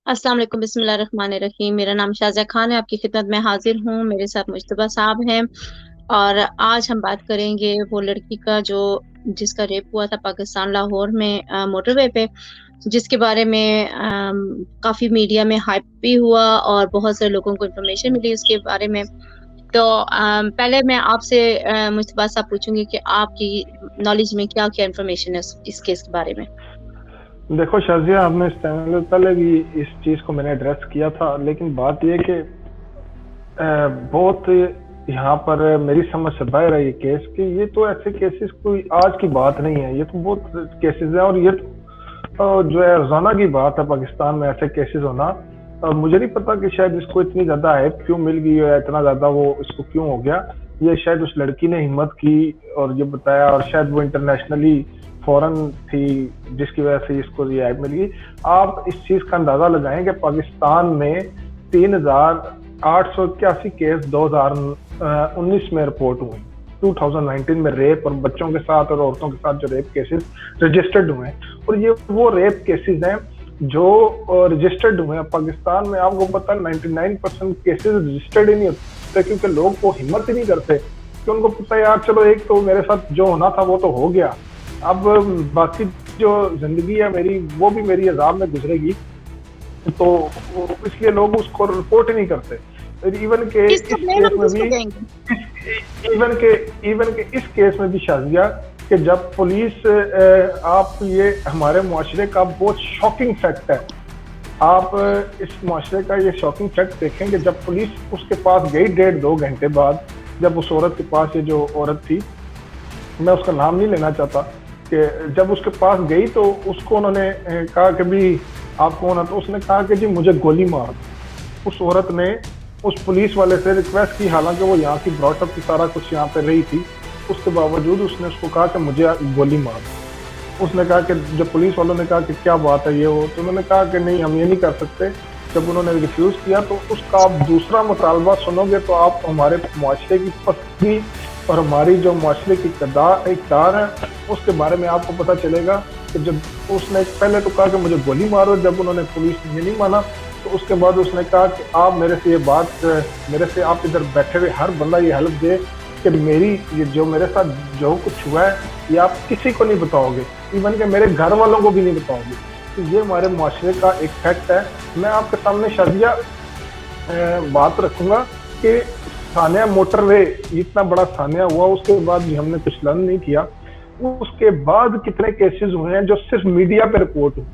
अस्सलाम वालेकुम, बिस्मिल्लाहिर्रहमानिर्रहीम। मेरा नाम शाज़िया खान है, आपकी खिदमत में हाज़िर हूँ। मेरे साथ मुज्तबा साहब हैं और आज हम बात करेंगे वो लड़की का जो जिसका रेप हुआ था पाकिस्तान लाहौर में मोटरवे पे, जिसके बारे में काफ़ी मीडिया में हाइप भी हुआ और बहुत सारे लोगों को इन्फॉर्मेशन मिली उसके बारे में। तो पहले मैं आपसे मुज्तबा साहब पूछूँगी कि आपकी नॉलेज में क्या-क्या इन्फॉर्मेशन है इस केस के बारे में? देखो शाजिया, हमने इस चैनल पहले भी इस चीज को मैंने एड्रेस किया था, लेकिन बात यह कि बहुत यहाँ पर मेरी समझ से बाहर है ये केस कि ये तो ऐसे केसेस कोई आज की बात नहीं है। ये तो बहुत केसेस है और ये तो जो है रोजाना की बात है पाकिस्तान में ऐसे केसेस होना। और मुझे नहीं पता कि शायद इसको इतनी ज्यादा हाइप क्यों मिल गई है, इतना ज्यादा वो इसको क्यों हो गया। ये शायद उस लड़की ने हिम्मत की और ये बताया, और शायद वो इंटरनेशनली फॉरेन थी जिसकी वजह से इसको ये हाइप मिल गई। आप इस चीज का अंदाजा लगाएं कि पाकिस्तान में 3,881 केस 2019 में रिपोर्ट हुए, 2019 में रेप और बच्चों के साथ और औरतों के साथ जो रेप केसेस रजिस्टर्ड हुए हैं। और ये वो रेप केसेस हैं जो रजिस्टर्ड हुए हैं पाकिस्तान में। आपको पता है 99% केसेस रजिस्टर्ड ही नहीं होते, क्योंकि लोग वो हिम्मत ही नहीं करते कि उनको पता है यार चलो एक तो मेरे साथ जो होना था वो तो हो गया, अब बाकी जो जिंदगी है मेरी वो भी मेरी अजाब में गुजरेगी। तो इसलिए लोग उसको रिपोर्ट ही नहीं करते। इवन के इस किसको ब्लेम केस हम में किसको भी देंगे? इवन के इस केस में भी शाजिया कि जब पुलिस आप ये हमारे मुआशरे का बहुत शॉकिंग फैक्ट है। आप इस मुआशरे का ये शॉकिंग फैक्ट देखेंगे, जब पुलिस उसके पास गई 1.5-2 घंटे बाद, जब उस औरत के पास, ये जो औरत थी, मैं उसका नाम नहीं लेना चाहता, कि जब उसके पास गई तो उसको उन्होंने कहा कि भी आप कौन है, तो उसने कहा कि जी मुझे गोली मार दो। उस औरत ने उस पुलिस वाले से रिक्वेस्ट की, हालांकि वो यहाँ की ब्रॉटअप की सारा कुछ यहाँ पे रही थी, उसके बावजूद उसने उसको कहा कि मुझे गोली मार दो। उसने कहा कि जब पुलिस वालों ने कहा कि क्या बात है ये हो, तो उन्होंने कहा कि नहीं हम ये नहीं कर सकते। जब उन्होंने रिफ्यूज किया तो उसका आप दूसरा मुतालबा सुनोगे तो आप हमारे मुआशरे की पसंदगी और हमारी जो मुआशरे की इक़्तिदार है उसके बारे में आपको पता चलेगा। कि जब उसने पहले तो कहा कि मुझे गोली मारो, जब उन्होंने पुलिस ने नहीं माना तो उसके बाद उसने कहा कि आप मेरे से ये बात, मेरे से आप इधर बैठे हुए हर बंदा ये हेल्प दे कि मेरी ये जो मेरे साथ जो कुछ हुआ है ये आप किसी को नहीं बताओगे, इवन के मेरे घर वालों को भी नहीं बताओगे। तो ये हमारे मुआशरे का एक फैक्ट है। मैं आपके सामने शाजिया बात रखूंगा कि सानिया मोटरवे इतना बड़ा सानिया हुआ, उसके बाद भी हमने कुछ लर्न नहीं किया। उसके बाद कितने केसेस हुए हैं जो सिर्फ मीडिया पे रिपोर्ट हुए।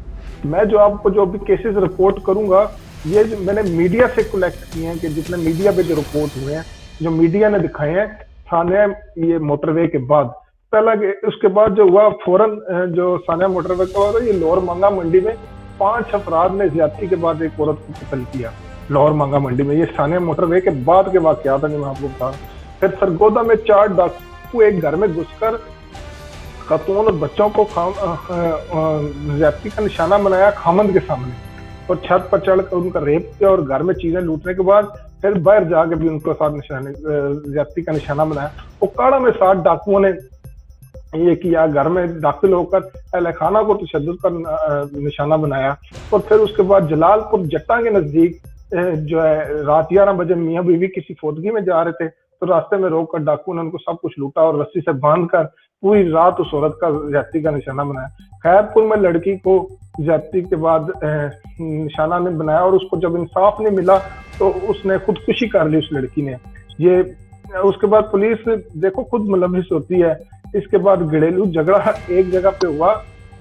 मैं जो आपको जो अभी केसेस रिपोर्ट करूंगा ये जो मैंने मीडिया से कलेक्ट किए हैं, कि जितने मीडिया पे जो रिपोर्ट हुए हैं, जो मीडिया ने दिखाए हैं सानिया ये मोटरवे के बाद। पहला उसके बाद जो हुआ फौरन जो सानिया मोटरवे का हुआ, ये लोअर मांगा मंडी में 5 अफराद ने ज्यादती के बाद एक औरत को कत्ल किया लाहौर मांगा मंडी में। ये सानिया मोटरवे के बाद के वाकयात है, मैं आपको बता रहा हूँ। फिर सरगोदा में 4 डाकू एक घर में घुसकर खातून और बच्चों को ज्यादती का निशाना बनाया खामंद के सामने, और छत पर चढ़कर उनका रेप किया और घर में चीजें लूटने के बाद फिर बाहर जाके भी उनके साथ ज्यादती का निशाना बनाया। उकाड़ा में 7 डाकुओं ने ये किया, घर में दाखिल होकर अहल खाना को तशद्दुद का निशाना बनाया। और फिर उसके बाद जलालपुर जट्टा के नजदीक जो है रात 11 बजे मियाँ बीवी किसी फौतगी में जा रहे थे, तो रास्ते में रोककर डाकू ने उनको सब कुछ लूटा और रस्सी से बांधकर पूरी रात उस औरत का ज्यादती का निशाना बनाया। खैरपुर में लड़की को ज्यादती के बाद निशाना ने बनाया और उसको जब इंसाफ नहीं मिला तो उसने खुदकुशी कर ली उस लड़की ने। ये उसके बाद पुलिस देखो खुद मुलविस होती है। इसके बाद घरेलू झगड़ा एक जगह पे हुआ,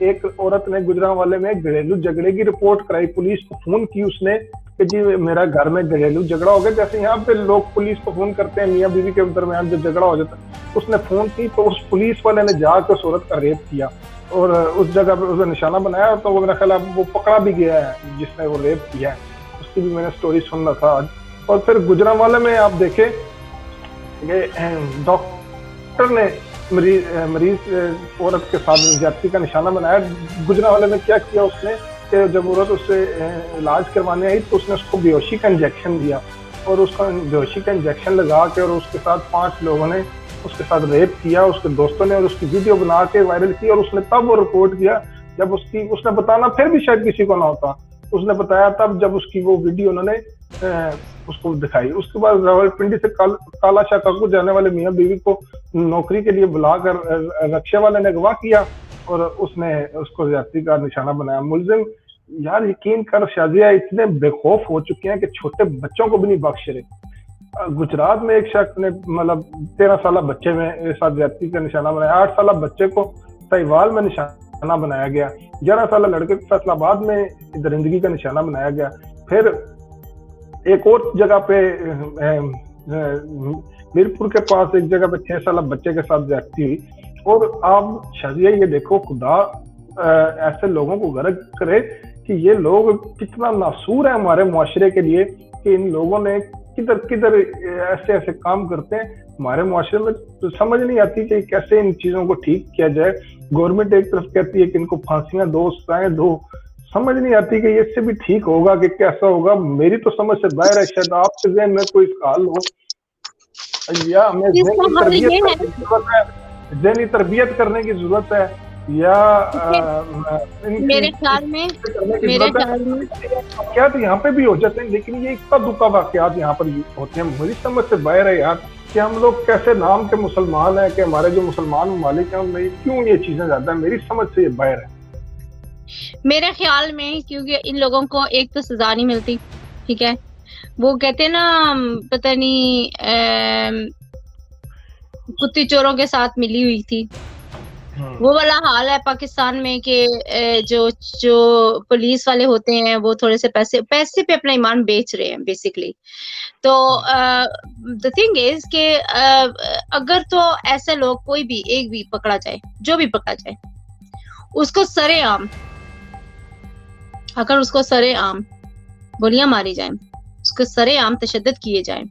एक औरत ने गुजरांवाले में घरेलू झगड़े की रिपोर्ट कराई, पुलिस को फोन की उसने कि जी मेरा घर में घरेलू झगड़ा हो गया। जैसे यहाँ पे लोग पुलिस को फोन करते हैं मियाँ बीवी के दरमियान जब झगड़ा हो जाता है, उसने फोन की तो उस पुलिस वाले ने जाकर उस औरत का रेप किया और उस जगह पे उसने निशाना बनाया। तो वो मेरा ख्याल वो पकड़ा भी गया है जिसने वो रेप किया है, उसकी भी मैंने स्टोरी सुन रहा था आज। और फिर गुजरांवाले में आप देखे डॉक्टर ने मरीज औरत के साथ ज्यादती का निशाना बनाया। गुजरांवाले में क्या किया उसने कि जब औरत उससे इलाज करवाने आई तो उसने उसको बेहोशी का इंजेक्शन दिया और उसका बेहोशी का इंजेक्शन लगा के और उसके साथ 5 लोगों ने उसके साथ रेप किया, उसके दोस्तों ने, और उसकी वीडियो बना के वायरल की। और उसने तब वो रिपोर्ट किया जब उसने बताना फिर भी शायद किसी को ना होता। उसने बताया तब जब उसकी वो वीडियो उन्होंने उसको दिखाई। उसके बाद रावलपिंडी से काला शाह काकू जाने वाले मियाँ बीवी को नौकरी के लिए बुलाकर रक्षा वाले ने अगवा किया और उसने उसको ज्यादती का निशाना बनाया। मुलजिम यार यकीन कर शाजिया इतने बेखौफ हो चुके हैं कि छोटे बच्चों को भी नहीं बख्श रहे। गुजरात में एक शख्स ने मतलब 13 साल बच्चे में साथ ज्यादती का निशाना बनाया। 8 साल बच्चे को साहिवाल में निशाना बनाया गया। 11 साल लड़के को फैसलाबाद में दरिंदगी का निशाना बनाया गया। फिर एक और जगह पे मीरपुर के पास एक जगह पे 6 साल बच्चे के साथ ज्यादती हुई। और आप शाजिया ये देखो, खुदा ऐसे लोगों को गर्क करे कि ये लोग कितना नासूर है हमारे मुआशरे के लिए कि इन लोगों ने किधर किधर ऐसे ऐसे काम करते हैं। हमारे मुआशरे में तो समझ नहीं आती कि कैसे इन चीजों को ठीक किया जाए। गवर्नमेंट एक तरफ कहती है कि इनको फांसियां दो, सजाएं दो, समझ नहीं आती कि इससे भी ठीक होगा कि कैसा होगा। मेरी तो समझ से बाहर है। शायद आपके ज़हन में कोई ख्याल हो या हमें ज़हनी तरबियत करने की जरूरत है या मेरे ख्याल में क्या तो यहाँ पे भी हो जाते हैं, लेकिन ये इतना दुखा वाकयात यहाँ पर होते हैं। मेरी समझ से बाहर है यार कि हम लोग कैसे नाम के मुसलमान हैं कि हमारे जो मुसलमान ममालिक हैं उनमें क्यों ये चीजें ज्यादा है। मेरी समझ से ये बाहर है मेरे ख्याल में, क्योंकि इन लोगों को एक तो सजा नहीं मिलती, ठीक है। वो कहते हैं ना, पता नहीं कुत्ती चोरों के साथ मिली हुई थी, वो वाला हाल है पाकिस्तान में कि जो पुलिस वाले होते हैं वो थोड़े से पैसे पे अपना ईमान बेच रहे हैं बेसिकली। तो द थिंग इज कि अगर तो ऐसे लोग कोई भी एक भी पकड़ा जाए, जो भी पकड़ा जाए, उसको सरेआम, अगर उसको सरेआम गोलियां मारी जाए, उसको सरेआम तशद्दुद किए जाए,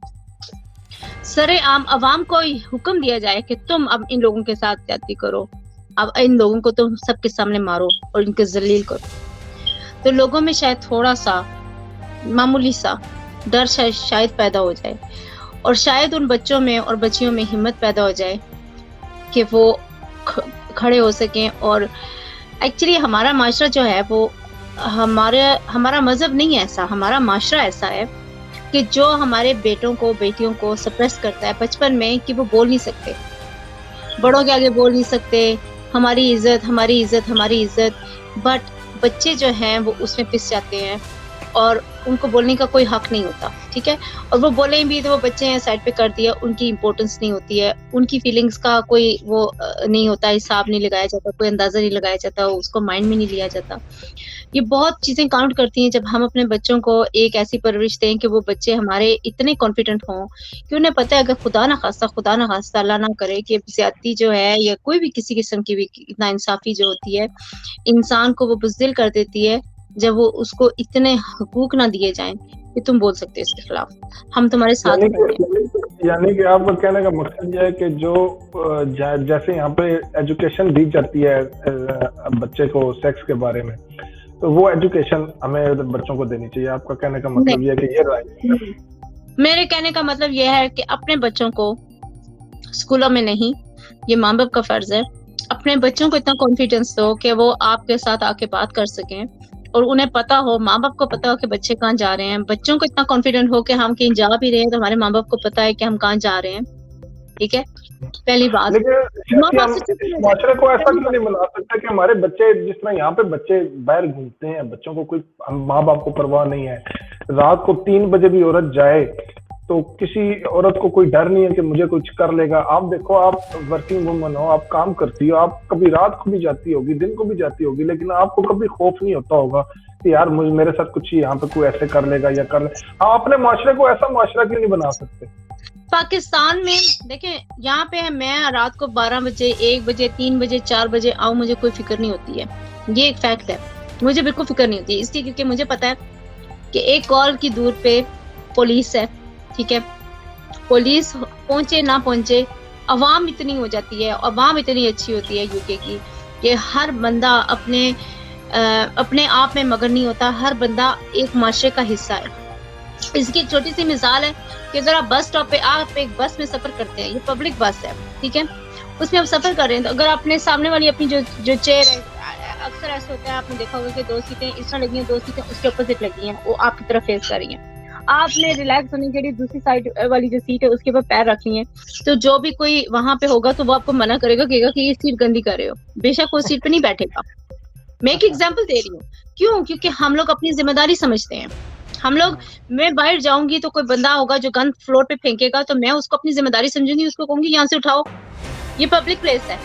सरेआम अवाम को हुक्म दिया जाए कि तुम अब इन लोगों के साथ ज्यादती करो, अब इन लोगों को तुम सबके सामने मारो और इनको जलील करो, तो लोगों में शायद थोड़ा सा मामूली सा डर शायद पैदा हो जाए और शायद उन बच्चों में और बच्चियों में हिम्मत पैदा हो जाए कि वो खड़े हो सकें। और एक्चुअली हमारा माशरा जो है वो हमारा मजहब नहीं है ऐसा, हमारा माशरा ऐसा है कि जो हमारे बेटों को बेटियों को सप्रेस करता है बचपन में कि वो बोल नहीं सकते, बड़ों के आगे बोल नहीं सकते, हमारी इज्जत हमारी इज्जत हमारी इज्जत। बट बच्चे जो हैं वो उसमें पिस जाते हैं और उनको बोलने का कोई हक नहीं होता, ठीक है। और वो बोले भी तो वो बच्चे हैं साइड पे कर दिया, उनकी इंपॉर्टेंस नहीं होती है, उनकी फीलिंग्स का कोई वो नहीं होता, हिसाब नहीं लगाया जाता, कोई अंदाजा नहीं लगाया जाता, उसको माइंड में नहीं लिया जाता। ये बहुत चीजें काउंट करती हैं जब हम अपने बच्चों को एक ऐसी परवरिश दें कि वो बच्चे हमारे इतने कॉन्फिडेंट हों कि उन्हें पता है अगर खुदा ना खास्ता अल्लाह ना करे कि ज्यादती जो है या कोई भी किसी किस्म की भी नाइंसाफी जो होती है इंसान को वो बुज़दिल कर देती है, जब वो उसको इतने हुकूक ना दिए जाएं कि तुम बोल सकते हो इसके खिलाफ, हम तुम्हारे साथ यानी कि आपका कहने का मकसद ये है कि जो जैसे यहाँ पे एजुकेशन दी जाती है बच्चे को सेक्स के बारे में, तो वो एजुकेशन हमें बच्चों को देनी चाहिए। आपका कहने का मतलब ये है कि ये राइट। मेरे कहने का मतलब ये है कि अपने बच्चों को स्कूलों में नहीं, ये माँ बाप का फर्ज है, अपने बच्चों को इतना कॉन्फिडेंस दो कि वो आपके साथ आके बात कर सकें और उन्हें पता हो, माँ बाप को पता हो कि बच्चे कहाँ जा रहे हैं। बच्चों को इतना कॉन्फिडेंट हो कि हम कहीं जा भी रहे हैं तो हमारे माँ बाप को पता है कि हम कहाँ जा रहे हैं, ठीक है। पहली बात, माशरे को ऐसा क्यों नहीं बना सकते कि हमारे बच्चे जिस तरह यहाँ पे बच्चे बाहर घूमते हैं, बच्चों को कोई माँ बाप को परवाह नहीं है, रात को 3 बजे भी औरत जाए तो किसी औरत को कोई डर नहीं है कि मुझे कुछ कर लेगा। आप देखो, आप वर्किंग वुमन हो, आप काम करती हो, आप कभी रात को भी जाती होगी, दिन को भी जाती होगी, लेकिन आपको कभी खौफ नहीं होता होगा कि यार मेरे साथ कुछ यहाँ पे कोई ऐसे कर लेगा या कर ले। आप अपने माशरे को ऐसा माशरा क्यों नहीं बना सकते? पाकिस्तान में देखें, यहाँ पे मैं रात को 12 बजे 1 बजे 3 बजे 4 बजे आऊँ, मुझे कोई फिक्र नहीं होती है, ये एक फैक्ट है, मुझे बिल्कुल फिक्र नहीं होती है। इसलिए क्योंकि मुझे पता है कि एक कॉल की दूर पे पुलिस है, ठीक है। पुलिस पहुंचे ना पहुंचे, अवाम इतनी हो जाती है, अवाम इतनी अच्छी होती है यूके की कि हर बंदा अपने आप में मगर नहीं होता, हर बंदा एक माशरे का हिस्सा है। इसकी एक छोटी सी मिसाल है कि जरा बस स्टॉप पे आप एक बस में सफर करते हैं, ये पब्लिक बस है, ठीक है, उसमें आप सफर कर रहे हैं, तो अगर अपने सामने वाली अपनी जो चेयर है, अक्सर ऐसा होता है, आपने देखा होगा कि 2 सीटें इस तरह लगी हैं, 2 सीटें उसके अपोजिट लगी हैं, वो आपकी तरफ फेस कर रही हैं। आपने रिलैक्स होने के लिए दूसरी साइड वाली जो सीट है उसके ऊपर पैर रख लिए, तो जो भी कोई वहां पे होगा तो वो आपको मना करेगा, कहेगा कि ये सीट गंदी कर रहे हो, बेशक वो सीट पे नहीं बैठेगा। मैं एक एग्जाम्पल दे रही हूँ। क्यों? क्योंकि हम लोग अपनी जिम्मेदारी समझते हैं। हम लोग, मैं बाहर जाऊंगी तो कोई बंदा होगा जो गंद फ्लोर पे फेंकेगा, तो मैं उसको अपनी जिम्मेदारी समझूंगी, उसको कहूंगी यहाँ से उठाओ, ये पब्लिक प्लेस है,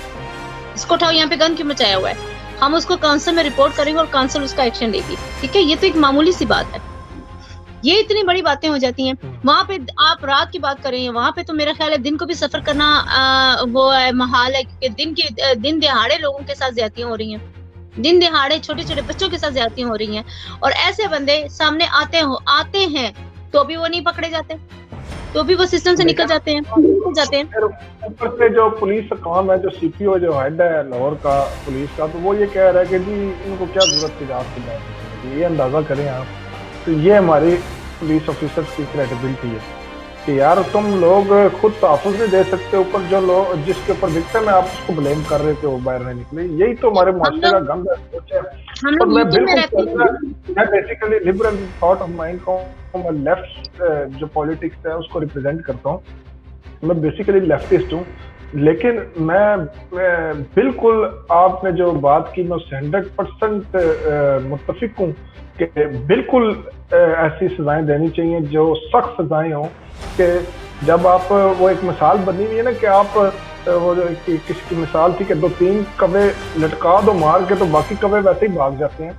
इसको उठाओ, यहाँ पे गंद क्यों मचाया हुआ है। हम उसको काउंसिल में रिपोर्ट करेंगे और काउंसिल उसका एक्शन लेगी। ठीक है, ये तो एक मामूली सी बात है, ये इतनी बड़ी बातें हो जाती हैं। वहां पे आप रात की बात करें, वहां पे तो मेरा ख्याल है दिन को भी सफर करना वो है, महाल है, क्योंकि दिन दिहाड़े लोगों के साथ ज्यादतियां हो रही हैं, दिन दिहाड़े छोटे छोटे बच्चों के साथ ज्यादतियां हो रही हैं, और ऐसे बंदे सामने आते हैं तो भी वो नहीं पकड़े जाते, तो भी वो सिस्टम से निकल जाते हैं। ऊपर से जो पुलिस का काम है, जो सीपीओ जो हेड है लाहौर का पुलिस का, तो वो ये कह रहा है कि जी इनको क्या जरूरत थी रात की बात, ये अंदाजा करें आप। तो ये हमारी पुलिस ऑफिसर्स की क्रेडिबिलिटी है कि यार तुम लोग खुद तहफ़्फ़ुज़ नहीं दे सकते, ऊपर जो लोग जिसके ऊपर विक्टिम है आप उसको ब्लेम कर रहे थे वो बाहर नहीं निकले। यही तो हमारे मुआशरे का गंद है। और मैं बिल्कुल मैं basically liberal thought of mind को, मैं लेफ्ट जो पॉलिटिक्स है उसको रिप्रेजेंट करता हूँ, मैं बेसिकली लेफ्टिस्ट हूँ, लेकिन मैं बिल्कुल आपने जो बात की मैं उससे 100% मुत्तफिक हूँ कि बिल्कुल ऐसी सजाएं देनी चाहिए जो सख्त सजाएं हों। कि जब आप वो एक मिसाल बनी हुई है ना कि आप वो किसकी मिसाल थी कि 2-3 कौवे लटका दो मार के तो बाकी कौवे वैसे ही भाग जाते हैं,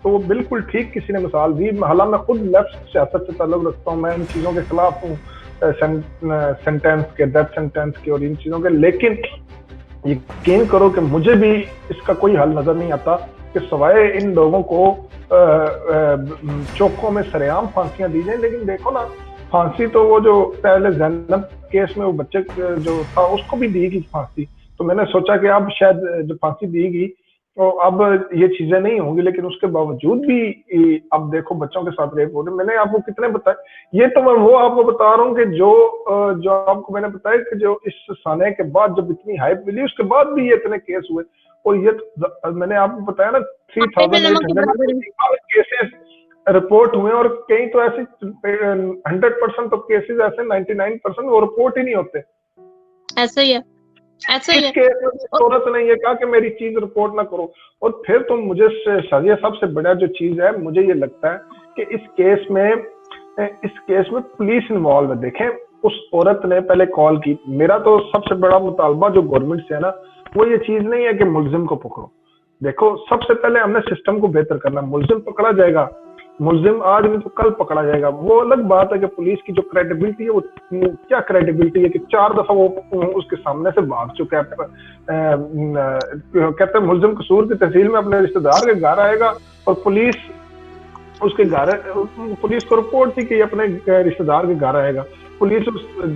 तो वो बिल्कुल ठीक किसी ने मिसाल दी। हालांकि मैं खुद लेफ्ट सियासत से ताल्लुक रखता हूँ, मैं इन चीज़ों के खिलाफ हूँ, सेंटेंस के, डेथ सेंटेंस के और इन चीज़ों के, लेकिन यकीन करो कि मुझे भी इसका कोई हल नजर नहीं आता कि सवाए इन लोगों को चौकों में सरेआम फांसियां दी जाए। लेकिन देखो ना, फांसी तो वो जो पहले जैनब केस में वो बच्चे जो था उसको भी दी गई फांसी, तो मैंने सोचा कि अब शायद जब फांसी दी गई तो अब ये चीजें नहीं होंगी, लेकिन उसके बावजूद भी अब देखो बच्चों के साथ रेप हो रहे। मैंने आपको कितने बताए, ये तो मैं वो आपको बता रहा हूँ कि जो आपको मैंने बताया कि जो इस साने के बाद जब इतनी हाइप मिली उसके बाद भी ये इतने केस हुए, और ये मैंने आपको बताया ना 3800 केसेस रिपोर्ट हुए, और कई तो ऐसे 100% तो केसेस ऐसे 99% वो रिपोर्ट ही नहीं होते। ऐसा ही है, ऐसा ही है। औरत ने ये कहा कि मेरी चीज रिपोर्ट ना करो, और फिर तुम मुझे शायद सबसे बड़ा जो चीज है, मुझे ये लगता है कि इस केस में पुलिस इन्वॉल्व है। देखें, उस औरत ने पहले कॉल की, मेरा तो सबसे बड़ा मुतालबा जो गवर्नमेंट से है ना, वो ये चीज नहीं है कि मुलजिम को पकड़ो। देखो, सबसे पहले हमने सिस्टम को बेहतर करना, मुलजिम पकड़ा जाएगा, मुलजिम आज नहीं तो कल पकड़ा जाएगा। वो अलग बात है कि पुलिस की जो क्रेडिबिलिटी है, वो क्या क्रेडिबिलिटी है कि 4 दफा वो उसके सामने से भाग चुका है। कहते हैं मुलजिम कसूर की तहसील में अपने रिश्तेदार के घर आएगा, और पुलिस उसके घर, पुलिस को रिपोर्ट थी कि अपने रिश्तेदार के घर आएगा, पुलिस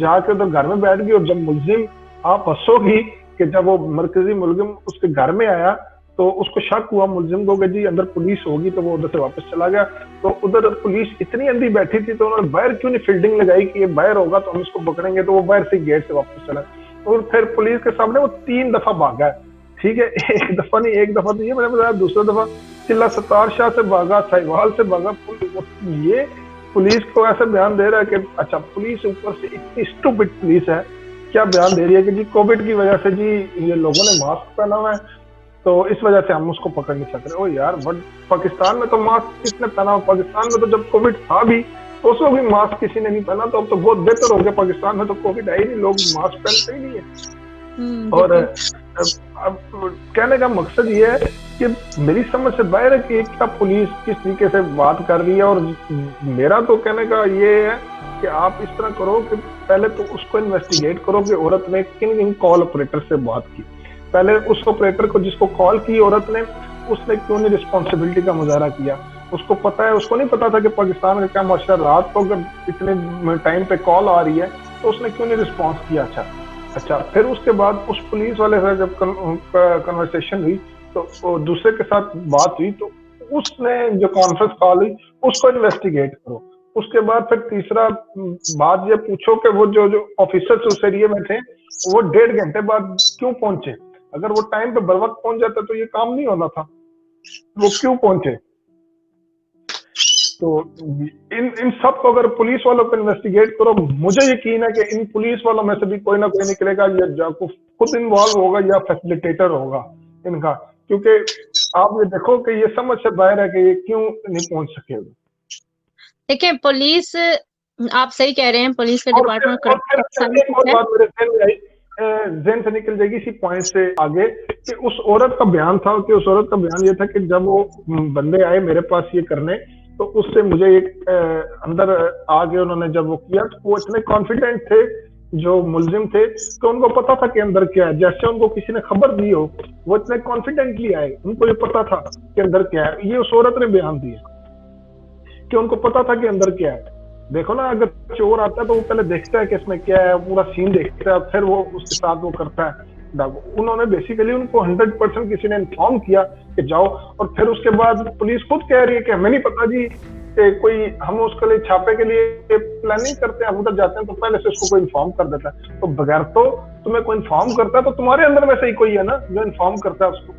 जाके उधर घर में बैठ गई, और जब मुलजिम, आप हंसोगी कि जब वो मरकजी मुलजिम उसके घर में आया तो उसको शक हुआ मुलजिम को कि जी अंदर पुलिस होगी, तो वो उधर से वापस चला गया। तो उधर पुलिस इतनी अंधी बैठी थी तो उन्होंने बाहर क्यों नहीं फील्डिंग लगाई कि ये बाहर होगा तो हम इसको पकड़ेंगे, तो वो बाहर से गेट से वापस चला, और फिर पुलिस के सामने वो 3 दफा भागा है। ठीक है, एक दफा नहीं, एक दफा तो ये मैंने बताया, दूसरा दफा चिल्ला सत्तार शाह से भागा, साहिवाल से भागा। ये पुलिस को ऐसा बयान दे रहा है कि अच्छा, पुलिस ऊपर से इतनी स्टूपिड पुलिस है, क्या बयान दे रही है कि जी कोविड की वजह से जी ये लोगों ने मास्क पहना हुआ है तो इस वजह से हम उसको पकड़ नहीं सक रहे। ओ यार, बट पाकिस्तान में तो मास्क किसने पहना? पाकिस्तान में तो जब कोविड था भी तो उसमें भी मास्क किसी ने नहीं पहना, तो अब तो बहुत बेहतर हो गया, पाकिस्तान में तो कोविड है ही नहीं, लोग मास्क पहनते ही नहीं है। और अब कहने का मकसद ये है कि मेरी समझ से बाहर है कि क्या पुलिस किस तरीके से बात कर रही है, और मेरा तो कहने का ये है कि आप इस तरह करो कि पहले तो उसको इन्वेस्टिगेट करो कि औरत ने किन किन कॉल ऑपरेटर से बात की। पहले उस ऑपरेटर को जिसको कॉल की औरत ने, उसने क्यों नहीं रिस्पॉन्सिबिलिटी का मुजाहरा किया? उसको पता है, उसको नहीं पता था कि पाकिस्तान का क्या माशरा, रात को अगर इतने टाइम पे कॉल आ रही है तो उसने क्यों नहीं रिस्पॉन्स किया? अच्छा, फिर उसके बाद उस पुलिस वाले से जब कन्वर्सेशन हुई तो दूसरे के साथ बात हुई, तो उसने जो कॉन्फ्रेंस कॉल हुई उसको इन्वेस्टिगेट करो। उसके बाद फिर तीसरा बात ये पूछो कि वो जो ऑफिसर्स उस एरिया में थे वो 1.5 घंटे बाद क्यों पहुंचे? अगर वो टाइम पे बर वक्त पहुंच जाता तो ये काम नहीं होना था। वो क्यों पहुंचे? तो इन सब को अगर पुलिस वालों को इन्वेस्टिगेट करो, मुझे यकीन है कि इन पुलिस वालों में से भी कोई ना कोई निकलेगा, या खुद इन्वॉल्व होगा या फैसिलिटेटर होगा इनका, क्योंकि आप ये देखो कि ये समझ से बाहर है कि ये क्यों नहीं पहुंच सके। देखिए पुलिस, आप सही कह रहे हैं, पुलिस का डिपार्टमेंट एक और बात मेरे ध्यान में आई, ज़हन से निकल जाएगी इसी पॉइंट से आगे, कि उस औरत का बयान था, कि उस औरत का बयान ये था कि जब वो बंदे आए मेरे पास ये करने, तो उससे मुझे एक अंदर आ गए, उन्होंने जब वो किया तो वो इतने कॉन्फिडेंट थे जो मुलजिम थे, तो उनको पता था कि अंदर क्या है, जैसे उनको किसी ने खबर दी हो, वो इतने कॉन्फिडेंटली आए, उनको ये पता था कि अंदर क्या है। ये उस औरत ने बयान दिया कि उनको पता था कि अंदर क्या है। देखो ना, अगर चोर आता है तो वो पहले देखता है कि इसमें क्या है, पूरा सीन देखता है, फिर वो उसके साथ वो करता है। उन्होंने बेसिकली उनको 100% किसी ने इन्फॉर्म किया कि जाओ, और फिर उसके बाद पुलिस खुद कह रही है कि हमें नहीं पता जी कि कोई, हम उसके लिए छापे के लिए प्लानिंग करते हैं, हम उधर जाते हैं तो पहले से उसको कोई इन्फॉर्म कर देता है। तो बगैर तो तुम्हें कोई इन्फॉर्म करता है तो तुम्हारे अंदर में से ही कोई है ना जो इन्फॉर्म करता है उसको।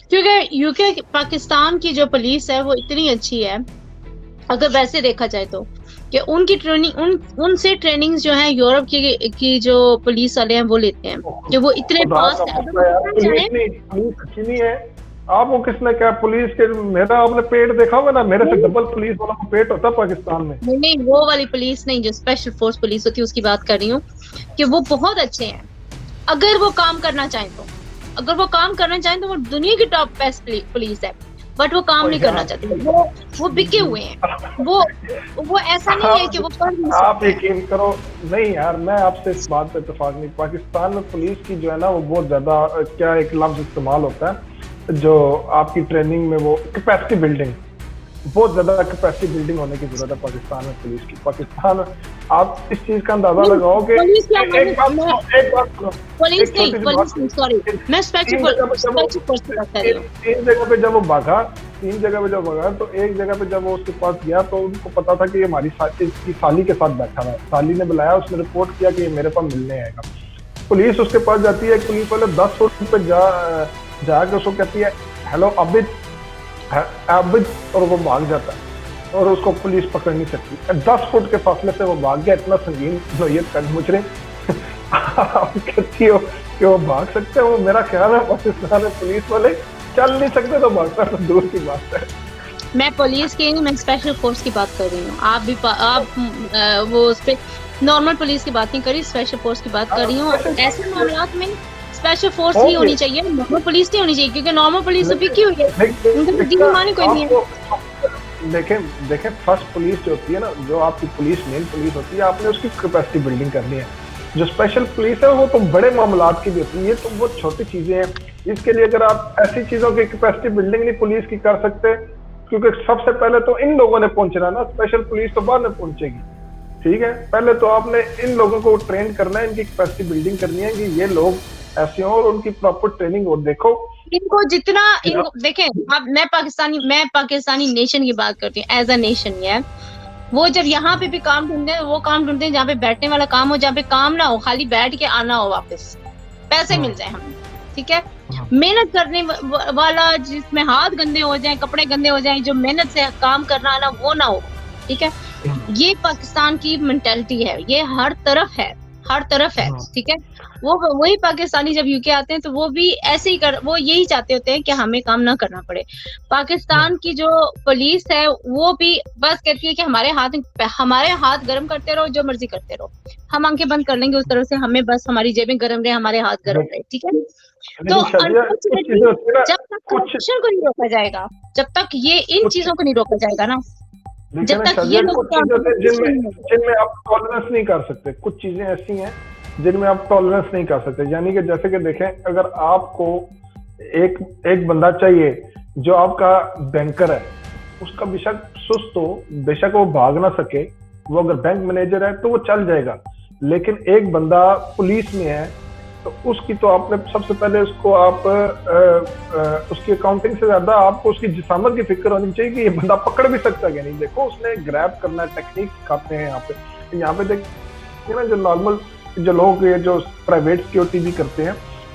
क्योंकि यूके पाकिस्तान की जो पुलिस है वो इतनी अच्छी है, अगर वैसे देखा जाए तो, कि उनकी ट्रेनिंग, उनसे ट्रेनिंग जो है यूरोप की जो पुलिस वाले हैं वो लेते हैं, कि वो इतने फास्ट है। आपको किसने क्या पुलिस के, मेरा आपने पेट देखा होगा ना, मेरे से डबल पुलिस वाला पेट होता है पाकिस्तान में। नहीं, वो वाली पुलिस नहीं, जो स्पेशल फोर्स पुलिस होती है उसकी बात कर रही हूँ, कि वो बहुत अच्छे हैं अगर वो काम करना चाहें तो। अगर वो काम करना चाहें तो वो दुनिया की टॉप बेस्ट पुलिस है, बट वो काम नहीं करना चाहते, वो बिके हुए हैं। वो ऐसा नहीं है कि वो कर नहीं सकते। आप यकीन करो, नहीं यार, मैं आपसे इस बात पे इत्तेफाक नहीं। पाकिस्तान में पुलिस की जो है ना, वो बहुत ज्यादा, क्या एक लफ्ज इस्तेमाल होता है जो आपकी ट्रेनिंग में, वो कैपेसिटी बिल्डिंग, बहुत ज्यादा कैपेसिटी बिल्डिंग होने की जरूरत है पाकिस्तान में पुलिस की। पाकिस्तान, आप इस चीज का अंदाजा लगाओ कि पुलिस नहीं, सॉरी, मैं स्पेशल फोर्स की बात कर रही हूँ। तीन जगह पे जब वो भागा, तो एक जगह पे जब वो उसके पास गया तो उनको पता था कि ये हमारी इसकी साली के साथ बैठा हुआ है। साली ने बुलाया, उसने रिपोर्ट किया कि ये मेरे पास मिलने आएगा। पुलिस उसके पास जाती है, पुलिस वाले 10 फुट पे जाकर उसको कहती है हेलो अबिद, और वो भाग जाता है और उसको पुलिस पकड़ नहीं सकती। 10 फुट के फासले से वो भाग गया, इतना संगीन नोयत कर मुझे। आप कहती हो कि वो भाग सकते हैं? वो मेरा ख्याल है पाकिस्तान में पुलिस वाले चल नहीं सकते तो भागना तो दूर की बात है। मैं पुलिस की नहीं, मैं स्पेशल फोर्स की बात कर रही हूँ। आप वो उस पे नॉर्मल पुलिस की बात नहीं करी, स्पेशल फोर्स की बात कर रही हूँ। ऐसे मामलात में स्पेशल फोर्स ही होनी चाहिए, नॉर्मल पुलिस नहीं होनी चाहिए, क्योंकि नॉर्मल पुलिस तो बिकी हुई है, उनकी मानी कोई नहीं है। देखें फर्स्ट पुलिस जो होती है ना, जो आपकी पुलिस मेन पुलिस होती है, आपने उसकी कैपेसिटी बिल्डिंग करनी है। जो स्पेशल पुलिस है वो तो बड़े मामलात की भी होती है, ये तो बहुत छोटी चीजें हैं। इसके लिए अगर आप ऐसी चीजों की कैपेसिटी बिल्डिंग नहीं पुलिस की कर सकते, क्योंकि सबसे पहले तो इन लोगों ने पहुंचना ना, स्पेशल पुलिस तो बाद में पहुंचेगी। ठीक है, पहले तो आपने इन लोगों को ट्रेन करना है, इनकी कैपेसिटी बिल्डिंग करनी है कि ये लोग ऐसे हो, और उनकी प्रॉपर ट्रेनिंग हो। देखो इनको जितना इनको देखें, अब मैं पाकिस्तानी नेशन की बात करती हूँ, एज अ नेशन। ये वो जब यहाँ पे भी काम ढूंढते हैं, वो काम ढूंढते हैं जहाँ पे बैठने वाला काम हो, जहाँ पे काम ना हो, खाली बैठ के आना हो, वापस पैसे मिल जाए हमें। ठीक है, मेहनत करने वाला, जिसमें हाथ गंदे हो जाए, कपड़े गंदे हो जाए, जो मेहनत से काम करना आना वो ना हो। ठीक है, ये पाकिस्तान की मेंटालिटी है, ये हर तरफ है, हर तरफ है। ठीक है, वो वही पाकिस्तानी जब यूके आते हैं तो वो भी ऐसे ही वो यही चाहते होते हैं कि हमें काम ना करना पड़े। पाकिस्तान की जो पुलिस है वो भी बस कहती है कि हमारे हाथ गर्म करते रहो, जो मर्जी करते रहो, हम आंखें बंद कर लेंगे उस तरफ से, हमें बस हमारी जेबें गर्म रहे, हमारे हाथ गर्म रहे। ठीक है, तो जब तक करप्शन को नहीं रोका जाएगा, जब तक ये इन चीजों को नहीं रोका जाएगा ना, जब तक ये लोग जिनमें आप टॉलरेंस नहीं कर सकते, कुछ चीजें ऐसी हैं जिनमें आप टॉलरेंस नहीं कर सकते। यानी कि जैसे कि देखें, अगर आपको एक बंदा चाहिए जो आपका बैंकर है, उसका बेशक सुस्त हो, बेशक वो भाग ना सके, वो अगर बैंक मैनेजर है तो वो चल जाएगा। लेकिन एक बंदा पुलिस में है तो उसकी तो आपने सबसे पहले उसको उसकी अकाउंटिंग से ज्यादा आपको उसकी जिसामत की फिक्र होनी चाहिए कि ये बंदा पकड़ भी सकता है नहीं। देखो, उसने ग्रैब करना टेक्निक सिखाते हैं यहाँ पे देखिए ना, जो नॉर्मल जो लोग, ये जो प्राइवेट सिक्योरिटी भी करते हैं,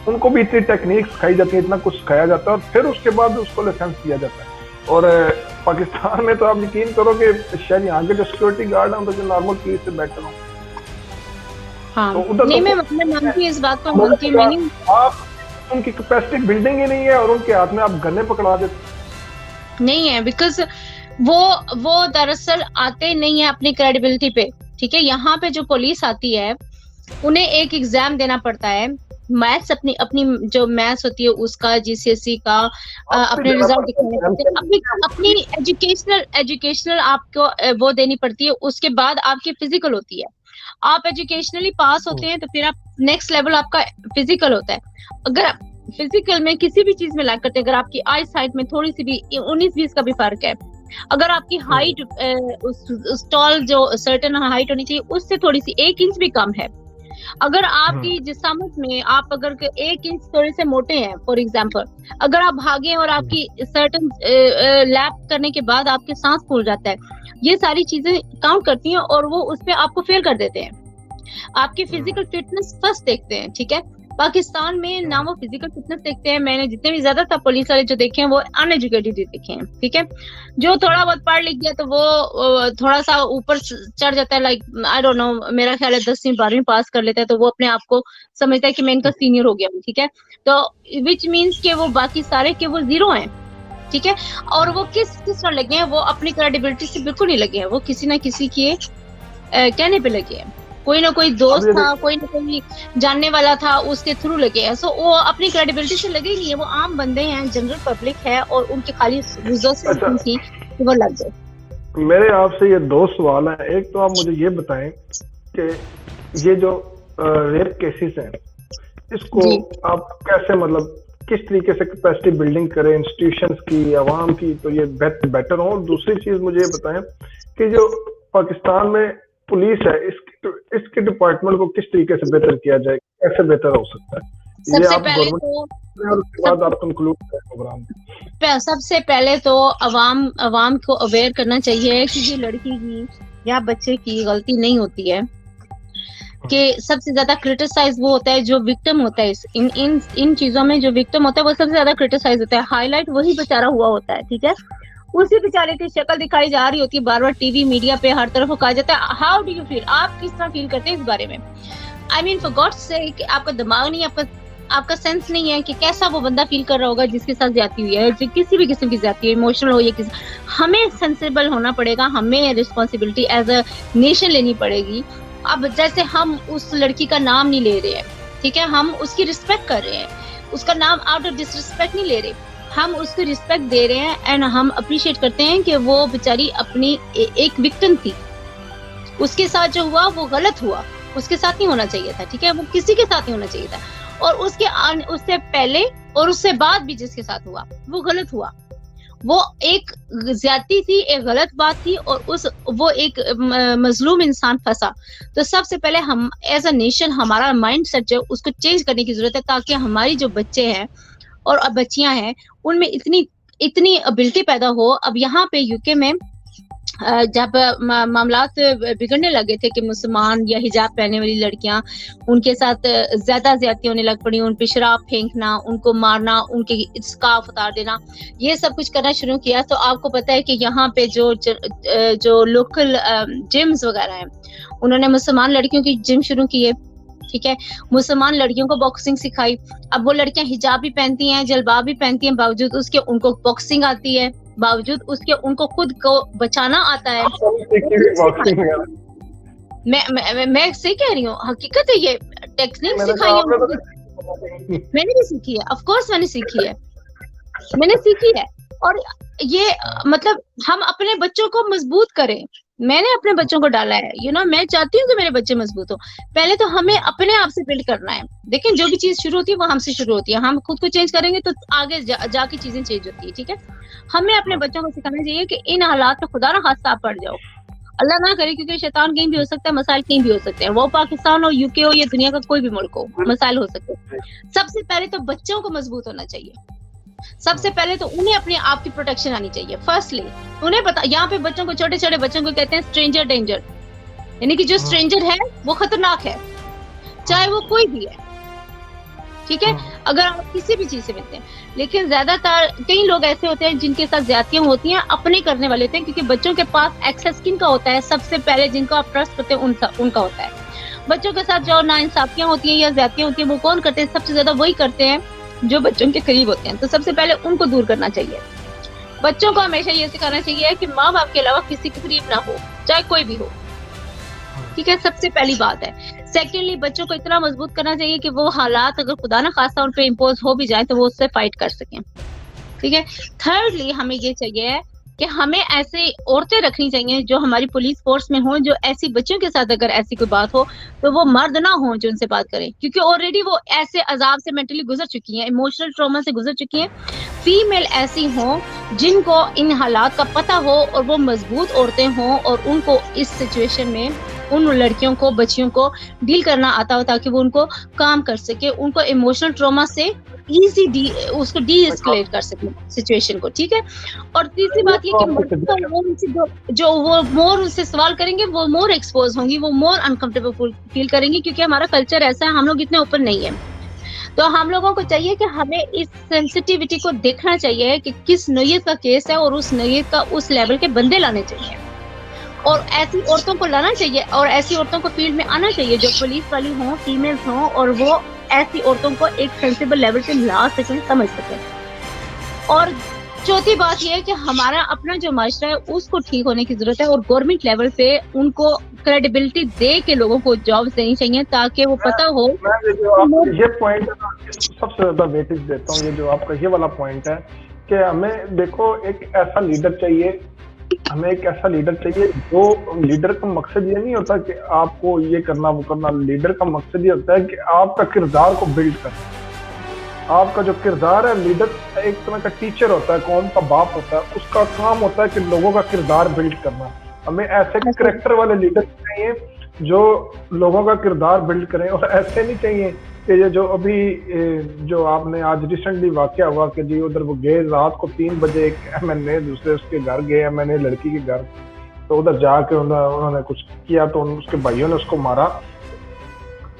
उनको भी इतनी टेक्निक सिखाई जाती है, इतना कुछ सिखाया जाता है और फिर उसके बाद उसको लाइसेंस दिया जाता है। और पाकिस्तान में तो आप यकीन करो कि शायद यहाँ के जो सिक्योरिटी गार्ड हैं जो नॉर्मल पुलिस से बेटर हों। हाँ, तो उधर नहीं तो मैं मानती हूँ इस बात को, मानती हूँ मैंने। आप उनकी कैपेसिटी बिल्डिंग ही नहीं है और उनके हाथ में आप गन्ने पकड़ा देते नहीं है, बिकॉज वो दरअसल आते नहीं है अपनी क्रेडिबिलिटी पे, ठीक है। यहाँ पे जो पुलिस आती है उन्हें एक एग्जाम देना पड़ता है, मैथ्स अपनी अपनी जो मैथ्स होती है उसका, जीसीएसई का, अपने रिजल्ट दिखाने पड़ते हैं, अपनी एजुकेशनल आपको वो देनी पड़ती है। उसके बाद आपकी फिजिकल होती है। आप एजुकेशनली पास होते हैं तो फिर आप नेक्स्ट लेवल आपका फिजिकल होता है। अगर आप फिजिकल में किसी भी चीज में लैग करते हैं, अगर आपकी आई साइट में थोड़ी सी भी 19-20 का भी फर्क है, अगर आपकी हाइट उस टॉल जो सर्टेन हाइट होनी चाहिए उससे थोड़ी सी 1 इंच भी कम है, अगर आपकी जिस्मात में आप अगर 1 इंच थोड़े से मोटे हैं फॉर एग्जांपल, अगर आप भागे और आपकी सर्टेन लैप करने के बाद आपके सांस फूल जाता है, ये सारी चीजें काउंट करती हैं और वो उस पे आपको फेल कर देते हैं। आपकी फिजिकल फिटनेस फर्स्ट देखते हैं, ठीक है। पाकिस्तान में ना वो फिजिकल फिटनेस देखते हैं। मैंने जितने भी ज्यादातर पुलिस वाले जो देखे हैं वो अनएजुकेटेड देखे हैं, ठीक है। जो थोड़ा बहुत पढ़ लिख गया तो वो थोड़ा सा ऊपर चढ़ जाता है, लाइक आई डोंट नो, मेरा ख्याल है 10वीं 12वीं पास कर लेता है तो वो अपने आप को समझता है कि मैं इनका सीनियर हो गया हूँ, ठीक है। तो विच मीन्स के वो बाकी सारे के वो जीरो हैं, ठीक है। और वो किस तरह लगे हैं, वो अपनी क्रेडिबिलिटी से बिल्कुल नहीं लगे हैं, वो किसी ना किसी के कहने पे लगे हैं। कोई ना कोई दोस्त था, कोई ना कोई जानने वाला था, उसके थ्रू लगे हैं। सो वो अपनी क्रेडिबिलिटी से लगे ही नहीं है, वो आम बंदे हैं, जनरल पब्लिक है और उनके खाली रिजोर्सेज थी कि वो लग गए। मेरे आपसे ये 2 सवाल हैं। एक तो आप मुझे ये बताएं कि ये जो रेप केसेस हैं इसको आप कैसे, मतलब किस तरीके से कैपेसिटी बिल्डिंग करें इंस्टीट्यूशंस की, आवाम की, तो ये बेटर हो। और दूसरी चीज मुझे ये बताएं कि जो पाकिस्तान में पुलिस है इसके डिपार्टमेंट को किस तरीके से बेहतर किया जाए, कैसे बेहतर हो सकता है? सबसे पहले तो उसके बाद आप कंक्लूड करें प्रोग्राम। सबसे पहले तो अवाम को अवेयर करना चाहिए कि ये लड़की की या बच्चे की गलती नहीं होती है, कि सबसे ज्यादा क्रिटिसाइज वो होता है जो विक्टिम होता है। इन चीजों में जो विक्टिम होता है वो सबसे ज्यादा क्रिटिसाइज होता है, हाईलाइट वही बेचारा हुआ होता है, ठीक है। उसी बेचारे की शक्ल दिखाई जा रही होती है बार बार, टीवी मीडिया पे हर तरफ कहा जाता है। हाउ डू यू फील, आप किस तरह फील करते हैं इस बारे में? I mean for God sake, आपका दिमाग नहीं, आपका सेंस नहीं है कि कैसा वो बंदा फील कर रहा होगा जिसके साथ ज्यादती हुई है, जो किसी भी किस्म की ज्यादती है, इमोशनल हो या किसी। हमें सेंसिबल होना पड़ेगा, हमें रिस्पॉन्सिबिलिटी एज अ नेशन लेनी पड़ेगी। अब जैसे हम उस लड़की का नाम नहीं ले रहे हैं, ठीक है, हम उसकी रिस्पेक्ट कर रहे हैं, उसका नाम आउट ऑफ डिसरिस्पेक्ट नहीं ले रहे, हम उसको रिस्पेक्ट दे रहे हैं एंड हम अप्रिशिएट करते हैं कि वो बेचारी अपनी एक विक्टिम थी, उसके साथ जो हुआ वो गलत हुआ, उसके साथ नहीं होना चाहिए था, ठीक है, वो किसी के साथ नहीं होना चाहिए था। और उससे पहले और उससे बाद भी जिसके साथ हुआ वो गलत हुआ, वो एक ज्यादती थी, एक गलत बात थी और वो एक मजलूम इंसान फंसा। तो सबसे पहले हम एज अ नेशन हमारा माइंड सेट जो उसको चेंज करने की जरूरत है, ताकि हमारी जो बच्चे हैं और अब बच्चियां हैं उनमें इतनी एबिलिटी पैदा हो। अब यहाँ पे यूके में जब मामलात बिगड़ने लगे थे कि मुसलमान या हिजाब पहनने वाली लड़कियां, उनके साथ ज्यादती होने लग पड़ी, उन पे शराब फेंकना, उनको मारना, उनके स्कार्फ उतार देना, ये सब कुछ करना शुरू किया। तो आपको पता है कि यहाँ पे जो लोकल जिम्स वगैरह हैं, उन्होंने मुसलमान लड़कियों की जिम शुरू की है, ठीक है, मुसलमान लड़कियों को बॉक्सिंग सिखाई। अब वो लड़कियां हिजाब भी पहनती हैं, जलबाब भी पहनती हैं, बावजूद उसके उनको बॉक्सिंग आती है, बावजूद उसके उनको खुद को बचाना आता है। मैं सही कह रही हूँ, हकीकत है, ये टेक्निक सिखाई है, मैंने भी सीखी है, ऑफ कोर्स मैंने सीखी है। और ये मतलब हम अपने बच्चों को मजबूत करें, मैंने अपने बच्चों को डाला है, मैं चाहती हूँ कि मेरे बच्चे मजबूत हो। पहले तो हमें अपने आप से बिल्ड करना है। देखें, जो भी चीज शुरू होती है वो हमसे शुरू होती है, हम खुद को चेंज करेंगे तो आगे जाके चीजें चेंज होती है, ठीक है। हमें अपने बच्चों को सिखाना चाहिए कि इन हालात में खुदा ना खास्ता आप पड़ जाओ, अल्लाह ना करे, क्योंकि शैतान कहीं भी हो सकता है, मसाइल कहीं भी हो सकते हैं, वो पाकिस्तान हो, यूके हो या दुनिया का कोई भी मुल्क हो, मसाइल हो सकते हैं। सबसे पहले तो बच्चों को मजबूत होना चाहिए, सबसे पहले तो उन्हें अपने आप की प्रोटेक्शन आनी चाहिए। फर्स्टली उन्हें पता, यहाँ पे बच्चों को, छोटे छोटे बच्चों को कहते हैं स्ट्रेंजर डेंजर, यानी कि जो स्ट्रेंजर है वो खतरनाक है, चाहे वो कोई भी है, ठीक है, अगर आप किसी भी चीज से मिलते हैं। लेकिन ज्यादातर कई लोग ऐसे होते हैं जिनके साथ ज्यादतियां होती हैं, अपने करने वाले होते हैं, क्योंकि बच्चों के पास एक्सेस किनका होता है, सबसे पहले जिनको आप ट्रस्ट करते हैं उनका होता है। बच्चों के साथ जो नाइंसाफियां होती हैं या ज्यादतियां होती हैं, वो कौन करते हैं, सबसे ज्यादा वही करते हैं जो बच्चों के करीब होते हैं। तो सबसे पहले उनको दूर करना चाहिए। बच्चों को हमेशा ये सिखाना चाहिए कि माँ बाप के अलावा किसी के करीब ना हो, चाहे कोई भी हो, ठीक है, सबसे पहली बात है। सेकेंडली, बच्चों को इतना मजबूत करना चाहिए कि वो हालात अगर खुदा ना खास्ता उन पे इम्पोज हो भी जाए तो वो उससे फाइट कर सकें, ठीक है। थर्डली, हमें ये चाहिए कि हमें ऐसे औरतें रखनी चाहिए जो हमारी पुलिस फोर्स में हो, जो ऐसी बच्चों के साथ अगर ऐसी कोई बात हो तो वो मर्द ना हो जो उनसे बात करें, क्योंकि ऑलरेडी वो ऐसे अजाब से मेंटली गुजर चुकी हैं, इमोशनल ट्रॉमा से गुजर चुकी हैं। फीमेल ऐसी हो जिनको इन हालात का पता हो और वो मजबूत औरतें हों और उनको इस सिचुएशन में उन लड़कियों को, बच्चियों को डील करना आता हो, ताकि वो उनको काम कर सके, उनको इमोशनल ट्रॉमा से उसको डी एस्केलेट कर सके सिचुएशन को, ठीक है। और तीसरी बात ये कि जो वो मोर उससे सवाल करेंगे वो मोर एक्सपोज होंगी, वो मोर अनकंफर्टेबल फील करेंगी, क्योंकि हमारा कल्चर ऐसा है, हम लोग इतने ओपन नहीं है। तो हम लोगों को चाहिए कि हमें इस सेंसिटिविटी को देखना चाहिए कि किस नौयत का केस है और उस नौयत का उस लेवल के बंदे लाने चाहिए और ऐसी औरतों को लाना चाहिए और ऐसी औरतों को फील्ड में आना चाहिए जो पुलिस वाली हों, फीमेल्स हों, और वो ऐसी औरतों को एक सेंसिबल लेवल पे ला सकें, समझ सकें। और चौथी बात यह है कि हमारा अपना जो माशरा है उसको ठीक होने की जरूरत है और गवर्नमेंट लेवल पे उनको क्रेडिबिलिटी दे के लोगों को जॉब्स देनी चाहिए, ताकि वो पता हो। ये पॉइंट सबसे ज्यादा वेटेज देता हूँ, ये जो आपका ये वाला पॉइंट है कि हमें देखो एक ऐसा लीडर चाहिए, हमें एक ऐसा लीडर चाहिए जो लीडर का मकसद ये नहीं होता कि आपको ये करना वो करना। लीडर का मकसद ये होता है कि आपका किरदार को बिल्ड करना। आपका जो किरदार है, लीडर एक तरह का टीचर होता है, कौम का बाप होता है, उसका काम होता है कि लोगों का किरदार बिल्ड करना। हमें ऐसे करेक्टर वाले लीडर चाहिए जो लोगों का किरदार बिल्ड करें, और ऐसे नहीं चाहिए कि ये जो अभी जो आपने आज रिसेंटली वाकया हुआ कि जी उधर वो गए रात को 3 बजे एक एमएनए दूसरे उसके घर गए, एमएनए लड़की के घर, तो उधर जाके उन्होंने कुछ किया तो उसके भाइयों ने उसको मारा।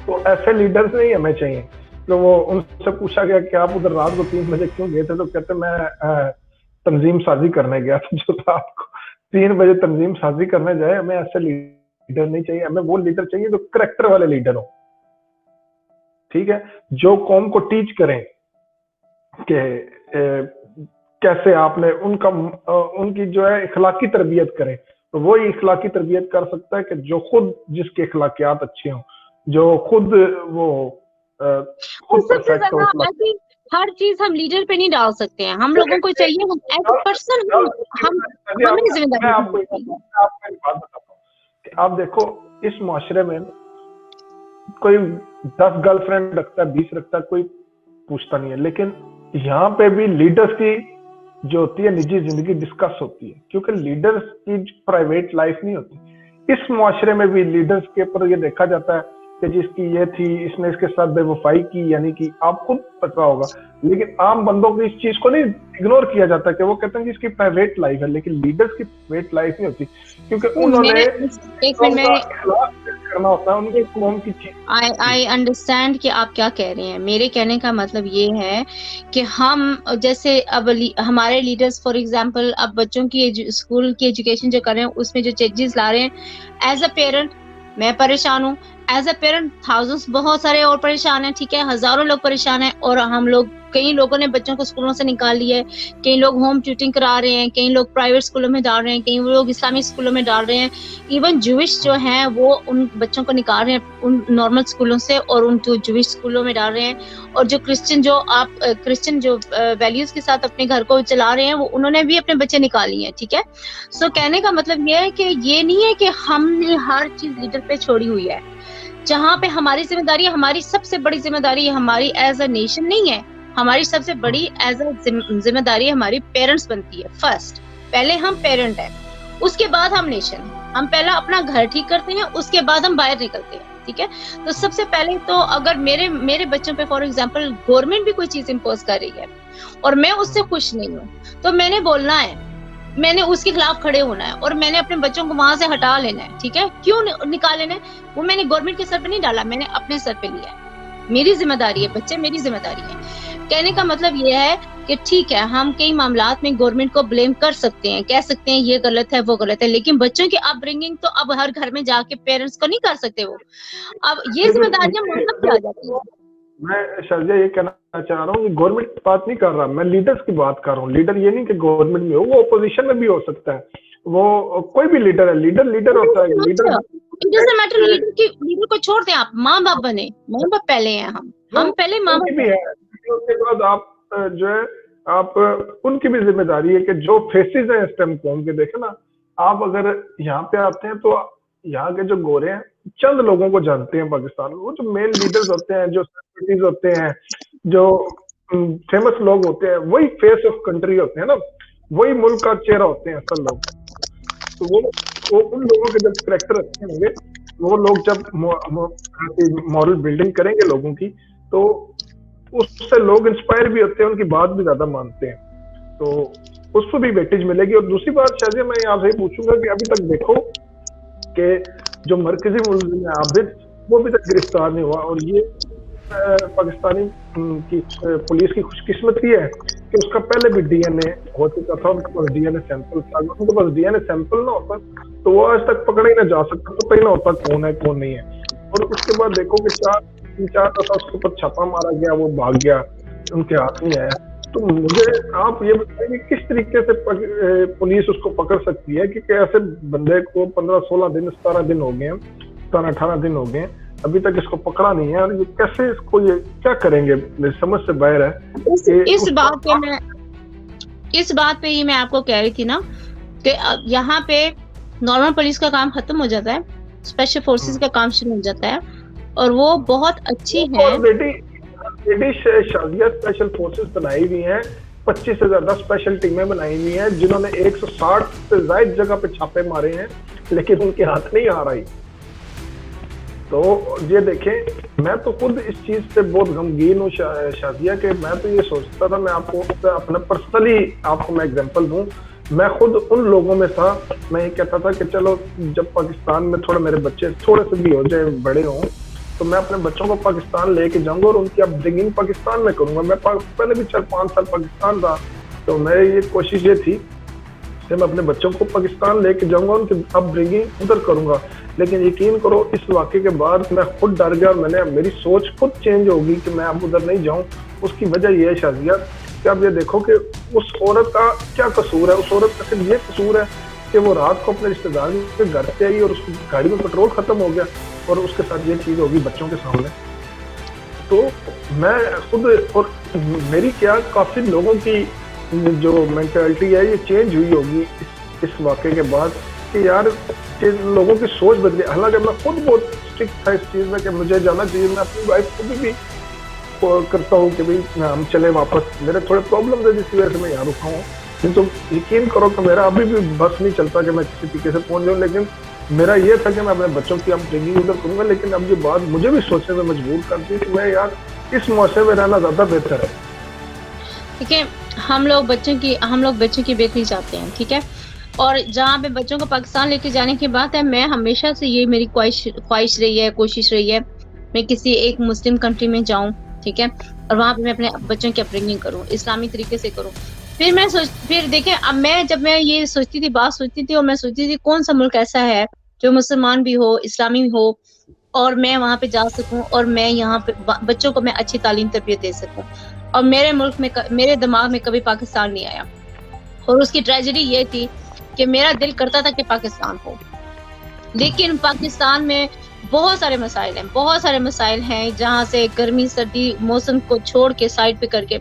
तो ऐसे लीडर्स नहीं हमें चाहिए। तो वो उनसे पूछा गया कि आप उधर रात को 3 बजे क्यों गए थे, तो कहते मैं तंजीम साजी करने गया था। जो रात को 3 बजे तंजीम साजी करने जाए, हमें ऐसे लीडर नहीं चाहिए। हमें वो लीडर चाहिए जो करेक्टर वाले लीडर हो, ठीक है, जो कौम को टीच करें कि कैसे आपने उनकी जो है इखलाकी तरबियत करें। तो वो इखलाकी तरबियत कर सकता है कि जो खुद जिसके इखलाकियात अच्छे हों, जो खुद वो खुद परफेक्ट हो। हर चीज हम लीडर पे नहीं डाल सकते हैं, हम लोगों को चाहिए हम एज ए पर्सन हमें जिम्मेदारी। मैं आपको एक बात बताता हूँ कि आप देखो इस माशरे में कोई 10 गर्लफ्रेंड रखता है, 20 रखता है, कोई पूछता नहीं है, लेकिन यहाँ पे भी लीडर्स की जो होती है निजी जिंदगी डिस्कस होती है, क्योंकि लीडर्स की प्राइवेट लाइफ नहीं होती। इस माशरे में भी लीडर्स के ऊपर ये देखा जाता है कि जिसकी ये थी, इसने इसके साथ बेवफाई की, यानी कि आप खुद पता होगा। लेकिन आम बंदों को इस चीज को नहीं इग्नोर किया जाता कि वो कहते हैं कि इसकी प्राइवेट लाइफ है, लेकिन लीडर्स की प्राइवेट लाइफ नहीं होती, क्योंकि उन्होंने करना होता है उनकी कौम की चीज। आई अंडरस्टैंड कि आप क्या कह रहे हैं। मेरे कहने का मतलब ये है कि हम जैसे अब हमारे लीडर्स फॉर एग्जांपल अब बच्चों की स्कूल की एजुकेशन जो कर रहे हैं उसमें जो चेंजेस ला रहे हैं, एज अ पेरेंट मैं परेशान हूँ, एज अ पेरेंट थाउजेंड्स बहुत सारे और परेशान हैं, ठीक है, हजारों लोग परेशान हैं। और हम लोग कई लोगों ने बच्चों को स्कूलों से निकाल लिया है, कई लोग होम ट्यूटिंग करा रहे हैं, कई लोग प्राइवेट स्कूलों में डाल रहे हैं, कई लोग इस्लामिक स्कूलों में डाल रहे हैं। इवन जूइश जो हैं वो उन बच्चों को निकाल रहे हैं उन नॉर्मल स्कूलों से और उन जूइश स्कूलों में डाल रहे हैं। और जो क्रिश्चियन जो वैल्यूज के साथ अपने घर को चला रहे हैं वो उन्होंने भी अपने बच्चे निकाल लिए हैं, ठीक है। सो कहने का मतलब ये है कि ये नहीं है कि हमने हर चीज लीडर पे छोड़ी हुई है। जहाँ पे हमारी जिम्मेदारी, हमारी सबसे बड़ी जिम्मेदारी हमारी एज अ नेशन नहीं है, हमारी सबसे बड़ी एज अ जिम्मेदारी हमारी पेरेंट्स बनती है। फर्स्ट पहले हम पेरेंट हैं, उसके बाद हम नेशन हैं। हम पहला अपना घर ठीक करते हैं, उसके बाद हम बाहर निकलते हैं, ठीक है। तो सबसे पहले तो अगर मेरे बच्चों पे फॉर एग्जांपल गवर्नमेंट भी कोई चीज इम्पोज कर रही है और मैं उससे खुश नहीं हूँ, तो मैंने बोलना है, मैंने उसके खिलाफ खड़े होना है और मैंने अपने बच्चों को वहां से हटा लेना है, ठीक है। क्यों निकाल लेना है, वो मैंने गवर्नमेंट के सर पे नहीं डाला, मैंने अपने सर पे लिया है। मेरी जिम्मेदारी है, बच्चे मेरी जिम्मेदारी है। कहने का मतलब ये है कि ठीक है, हम कई मामलात में गवर्नमेंट को ब्लेम कर सकते हैं, कह सकते हैं ये गलत है, वो गलत है, लेकिन बच्चों की अपब्रिंगिंग तो अब हर घर में जाके पेरेंट्स को नहीं कर सकते वो। अब ये जिम्मेदारियां माँ बाप पे आ जाती है। मैं शारजा ये कहना चाह रहा हूँ, गवर्नमेंट की बात नहीं कर रहा, मैं लीडर्स की बात कर रहा हूँ। लीडर ये नहीं कि गवर्नमेंट में हो, वो अपोजिशन में भी हो सकता है, वो कोई भी लीडर है, लीडर होता है। लीडर मैटर, लीडर को छोड़ दें, आप माँ बाप बने, माँ बाप पहले हैं, हम पहले माँ बाप भी है। उसके बाद आप जो है, आप उनकी भी जिम्मेदारी है कि जो फेसेस हैं इस टाइम कौम के, देखे ना, आप अगर यहाँ पे आते हैं तो यहाँ के जो गोरे हैं चंद लोगों को जानते हैं पाकिस्तान में। वो जो मेन लीडर्स होते हैं, जो सेलिब्रिटीज होते हैं, जो फेमस लोग होते हैं, वही फेस ऑफ कंट्री होते हैं ना, वही मुल्क का चेहरा होते हैं असल लोग। तो वो उन लोगों के जब करेक्टर अच्छे होंगे, वो लोग जब मॉरल बिल्डिंग करेंगे लोगों की, तो उससे लोग इंस्पायर भी होते हैं, उनकी बात भी ज्यादा मानते हैं, तो उसको भी वेटेज मिलेगी। और दूसरी बात शायद मैं आपसे ही पूछूंगा कि अभी तक देखो कि जो मरकजी मुल्ज़िम है आबिद, वो अभी तक गिरफ्तार नहीं हुआ। और ये पाकिस्तानी की पुलिस की खुशकिस्मती है कि उसका पहले भी डीएनए हो चुका था, उनके पास डीएनए सैंपल था। अगर उनके पास डीएनए सैंपल ना होता तो वो आज तक पकड़ा ही ना जा सकता, तो पता ही ना होता कौन है कौन नहीं है। और उसके बाद देखो कि 4 दफा उसके ऊपर छापा मारा गया, वो भाग गया, उनके हाथ नहीं आया। तो मुझे आप ये बताइए किस तरीके से पुलिस उसको पकड़ सकती है, क्योंकि ऐसे बंदे को 15-16 दिन 17 दिन हो गए, 17-18 दिन हो गए, अभी तक इसको पकड़ा नहीं है। और ये कैसे, इसको ये क्या करेंगे, मेरी समझ से बाहर है। इस बात पे ही मैं आपको कह रही थी ना कि यहाँ पे नॉर्मल पुलिस का काम खत्म हो जाता है, स्पेशल फोर्सेस का काम शुरू हो जाता है, और वो बहुत अच्छी है। शाजिया स्पेशल फोर्सेस बनाई हुई हैं, 25 से ज्यादा स्पेशल टीमें बनाई हुई हैं, जिन्होंने 160 से ज्यादा जगह पे छापे मारे हैं, लेकिन उनके हाथ नहीं आ रही। तो ये देखें, मैं तो खुद इस चीज से बहुत गमगीन हूँ शाजिया के। मैं तो ये सोचता था, मैं आपको अपना पर्सनली आपको मैं एग्जांपल दूं, मैं खुद उन लोगों में था। मैं ये कहता था कि चलो जब पाकिस्तान में थोड़ा मेरे बच्चे थोड़े से भी हो जाए, बड़े हों, तो मैं अपने बच्चों को पाकिस्तान लेके जाऊंगा और उनकी अपब्रिंगिंग पाकिस्तान में करूंगा। मैं पहले भी 4-5 साल पाकिस्तान था, तो मेरी ये कोशिश ये थी कि मैं अपने बच्चों को पाकिस्तान लेके जाऊंगा, उनकी अपब्रिंगिंग उधर करूंगा। लेकिन यकीन करो, इस वाक़े के बाद मैं खुद डर गया, मैंने मेरी सोच खुद चेंज होगी कि मैं अब उधर नहीं जाऊं। उसकी वजह यह है शाजिया कि अब ये देखो कि उस औरत का क्या कसूर है। उस औरत का सिर्फ ये कसूर है कि वो रात को अपने रिश्तेदार के घर से आई और उसकी गाड़ी में पेट्रोल खत्म हो गया, और उसके साथ ये चीज होगी बच्चों के सामने। तो मैं खुद, और मेरी क्या, काफी लोगों की जो मेंटालिटी है ये चेंज हुई होगी इस वाक़े के बाद, कि यार लोगों की सोच बदल गई। हालांकि मैं खुद बहुत स्ट्रिक्ट था इस चीज में कि मुझे जाना चाहिए। मैं अपनी वाइफ को भी करता हूँ कि भाई हम चले वापस, मेरे थोड़े प्रॉब्लम है जिसकी वजह से मैं यहाँ रुका हूँ। तो यकीन करो कि मेरा अभी भी बस नहीं चलता कि मैं किसी तरीके से पहुंच जाऊँ, लेकिन मेरा ये था कि मैं अपने बच्चों की अपब्रिंगिंग उधर करूंगा। लेकिन अब ये बात मुझे भी सोचने में मजबूर करती है कि मैं यार इस मौसम में रहना ज्यादा बेहतर है। ठीक है, हम लोग बच्चों की बेहतरी चाहते हैं, ठीक है। और जहाँ पे बच्चों को पाकिस्तान लेके जाने की बात है, मैं हमेशा से ये मेरी ख्वाहिश रही है, कोशिश रही है, मैं किसी एक मुस्लिम कंट्री में जाऊं, ठीक है, और वहाँ पे मैं अपने बच्चों की अपब्रिंगिंग करूं, इस्लामी तरीके से करूं। फिर देखें, अब जब मैं ये बात सोचती थी, और मैं सोचती थी कौन सा मुल्क ऐसा है जो मुसलमान भी हो, इस्लामी भी हो, और मैं वहाँ पे जा सकूं, और मैं यहाँ पे बच्चों को मैं अच्छी तालीम तरबियत दे सकूं। और मेरे मुल्क में, मेरे दिमाग में कभी पाकिस्तान नहीं आया। और उसकी ट्रेजेडी ये थी कि मेरा दिल करता था कि पाकिस्तान हो, लेकिन पाकिस्तान में बहुत सारे मसाइल हैं, जहाँ से गर्मी सर्दी मौसम को छोड़ के साइड पे करके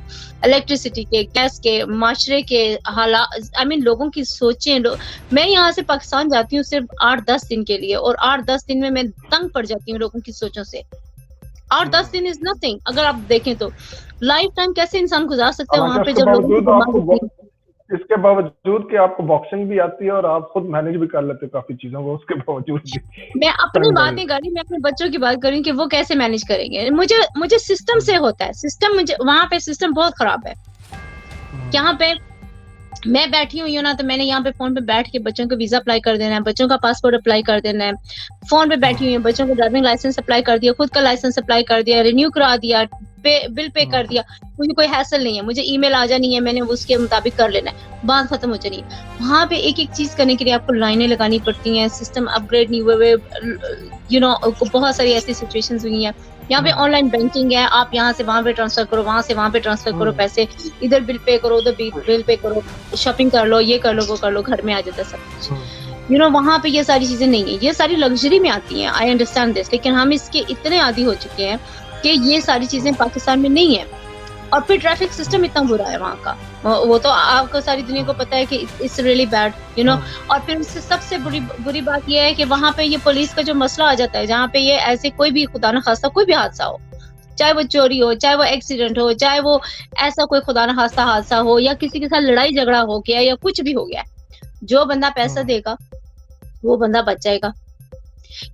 इलेक्ट्रिसिटी के, गैस के, माशरे के हालात, लोगों की सोचें। मैं यहाँ से पाकिस्तान जाती हूँ सिर्फ 8-10 दिन के लिए, और 8-10 दिन में मैं तंग पड़ जाती हूँ लोगों की सोचों से। 8-10 दिन इज नथिंग। अगर आप देखें तो लाइफ टाइम कैसे इंसान गुजार सकते हैं वहाँ पे, जब लोगों इसके बावजूद कि आपको बॉक्सिंग भी आती है और आप खुद मैनेज भी कर लेते हो काफी चीजों को, उसके बावजूद भी। मैं अपनी बात नहीं कर रही, मैं अपने बच्चों की बात कर रही हूँ कि वो कैसे मैनेज करेंगे। मुझे सिस्टम से होता है, सिस्टम, मुझे वहाँ पे सिस्टम बहुत खराब है। यहाँ पे मैं बैठी हुई हूँ ना, तो मैंने यहाँ पे फोन पे बैठ के बच्चों को वीजा अप्लाई कर देना है, बच्चों का पासपोर्ट अप्लाई कर देना है, फोन पे बैठी हुई हूँ, बच्चों को ड्राइविंग लाइसेंस अप्लाई कर दिया, खुद का लाइसेंस अप्लाई कर दिया, रिन्यू करा दिया, बिल पे कर दिया। मुझे कोई हैसल नहीं है, मुझे ईमेल आ जानी है, मैंने उसके मुताबिक कर लेना है, बात खत्म हो जानी है। वहां पे एक एक चीज करने के लिए आपको लाइनें लगानी पड़ती हैं, सिस्टम अपग्रेड नहीं हुए, बहुत सारी ऐसी सिचुएशंस हुई हैं। यहाँ पे ऑनलाइन बैंकिंग है, आप यहाँ से वहां पे ट्रांसफर करो, वहां से वहां पे ट्रांसफर करो पैसे, इधर बिल पे करो, उधर बिल पे करो, शॉपिंग कर लो, ये कर लो, वो कर लो, घर में आ जाता है सब कुछ। वहां पे ये सारी चीजें नहीं है, ये सारी लग्जरी में आती हैं, आई अंडरस्टैंड दिस, लेकिन हम इसके इतने आदी हो चुके हैं कि ये सारी चीजें पाकिस्तान में नहीं है। और फिर ट्रैफिक सिस्टम इतना बुरा है वहाँ का, वो तो आपको सारी दुनिया को पता है कि इट्स रियली बैड, और फिर उससे सबसे बुरी बात ये है कि वहाँ पे ये पुलिस का जो मसला आ जाता है, जहाँ पे ये ऐसे कोई भी खुदा न खास्ता कोई भी हादसा हो, चाहे वो चोरी हो, चाहे वो एक्सीडेंट हो, चाहे वो ऐसा कोई खुदा न खास्ता हादसा हो, या किसी के साथ लड़ाई झगड़ा हो गया या कुछ भी हो गया, जो बंदा पैसा देगा वो बंदा बच जाएगा।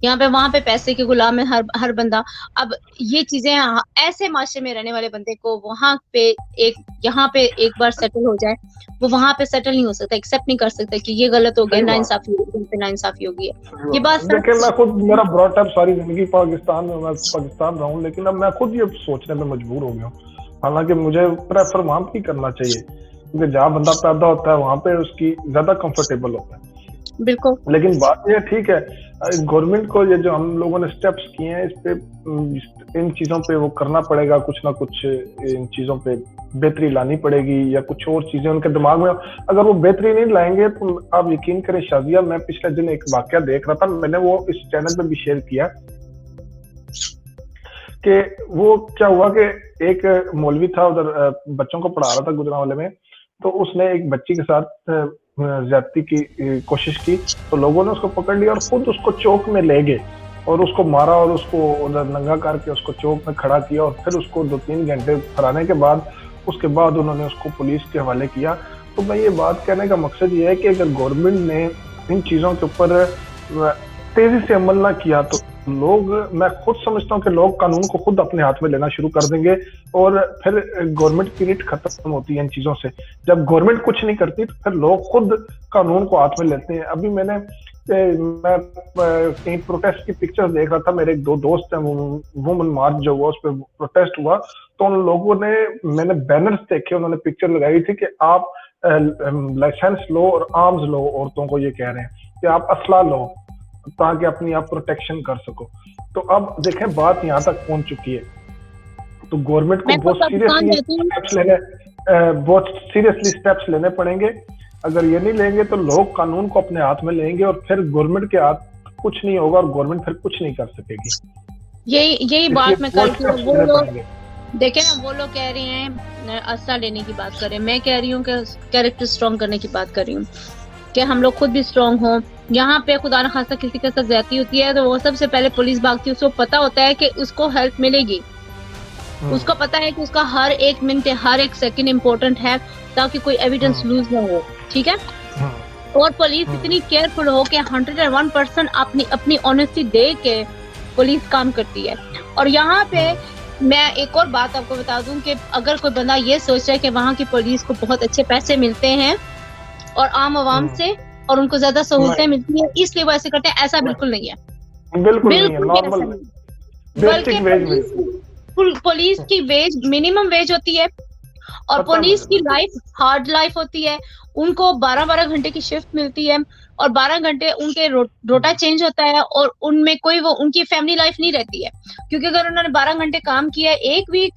यहाँ पे वहां पे पैसे के गुलाम है हर बंदा। अब ये चीजें ऐसे माशरे में रहने वाले बंदे को वहां पे यहाँ पे एक बार सेटल हो जाए, वो वहां पे सेटल नहीं हो सकता, एक्सेप्ट नहीं कर सकता कि ये गलत हो गया, नाइंसाफी होगी, नाइंसाफी होगी। ये बात देखिए, मैं खुद, मेरा ब्रॉट अप सारी जिंदगी पाकिस्तान में, मैं पाकिस्तान रहा हूँ, लेकिन अब मैं खुद ये सोचने में मजबूर हो गया हूँ। हालांकि मुझे प्रेफर वहां पे करना चाहिए, क्योंकि जहाँ बंदा पैदा होता है वहां पे उसकी ज्यादा कंफर्टेबल होता है। बिल्कुल। लेकिन बात ये ठीक है, गवर्नमेंट को ये जो हम लोगों ने स्टेप्स किए हैं, इस पे, इन चीजों पे वो करना पड़ेगा, कुछ ना कुछ इन चीजों पे बेहतरी लानी पड़ेगी, या कुछ और चीजें उनके दिमाग में, अगर वो बेहतरी नहीं लाएंगे तो आप यकीन करें शाजिया, मैं पिछले दिन एक वाकया देख रहा था, मैंने वो इस चैनल पे भी शेयर किया कि वो क्या हुआ कि एक मौलवी था उधर, बच्चों को पढ़ा रहा था गुजरांवाले में, तो उसने एक बच्ची के साथ ज्यादती की कोशिश की, तो लोगों ने उसको पकड़ लिया और खुद उसको चौक में ले गए और उसको मारा और उसको उधर नंगा करके उसको चौक में खड़ा किया, और फिर उसको 2-3 घंटे फराने के बाद उसके बाद उन्होंने उसको पुलिस के हवाले किया। तो मैं ये बात कहने का मकसद ये है कि अगर गवर्नमेंट ने इन चीजों के ऊपर तेजी से अमल ना किया तो लोग, मैं खुद समझता हूँ कि लोग कानून को खुद अपने हाथ में लेना शुरू कर देंगे, और फिर गवर्नमेंट की रीट खत्म होती है इन चीजों से। जब गवर्नमेंट कुछ नहीं करती तो फिर लोग खुद कानून को हाथ में लेते हैं। अभी मैं कहीं प्रोटेस्ट की पिक्चर देख रहा था, मेरे एक 2 दोस्त हैं, वुमन मार्च जो हुआ उस पर प्रोटेस्ट हुआ, तो उन लोगों ने, मैंने बैनर्स देखे, उन्होंने पिक्चर लगाई थी कि आप लाइसेंस लो और आर्म्स लो, औरतों को ये कह रहे हैं कि आप असला लो ताकि अपनी आप प्रोटेक्शन कर सको। तो अब देखें बात यहाँ तक पहुंच चुकी है, तो गवर्नमेंट को बहुत सीरियसली स्टेप्स लेने पड़ेंगे। अगर ये नहीं लेंगे तो लोग कानून को अपने हाथ में लेंगे और फिर गवर्नमेंट के हाथ कुछ नहीं होगा और गवर्नमेंट फिर कुछ नहीं कर सकेगी। यही बात मैं कर रही हूँ। वो लोग देखे ना, वो लोग कह रहे हैं असला लेने की बात कर रहे हैं, मैं कह रही हूँ कि कैरेक्टर स्ट्रॉन्ग करने की बात कर रही हूँ कि हम लोग खुद भी स्ट्रॉन्ग हों। यहाँ पे खुदा न खास्ता किसी के साथ ज्यादती होती है तो वो सबसे पहले पुलिस भागती है, उसको पता होता है कि उसको हेल्प मिलेगी, उसको पता है कि उसका हर एक मिनट, हर एक सेकंड इम्पोर्टेंट है ताकि कोई एविडेंस लूज ना हो, ठीक है। और पुलिस इतनी केयरफुल हो कि 101% अपनी ऑनेस्टी दे के पुलिस काम करती है। और यहाँ पे मैं एक और बात आपको बता दूं कि अगर कोई बंदा ये सोच रहा है कि वहाँ की पुलिस को बहुत अच्छे पैसे मिलते हैं और आम आवाम से और उनको ज्यादा सहूलतें मिलती है इसलिए वो ऐसे करते हैं, ऐसा बिल्कुल नहीं है। बिल्कुल नहीं है, नॉर्मल बल्कि पुलिस की वेज मिनिमम वेज होती है और पुलिस की लाइफ हार्ड लाइफ होती है। उनको 12-12 घंटे की शिफ्ट मिलती है और 12 घंटे उनके रोटा चेंज होता है और उनमें कोई वो उनकी फैमिली लाइफ नहीं रहती है, क्योंकि अगर उन्होंने 12 घंटे काम किया एक वीक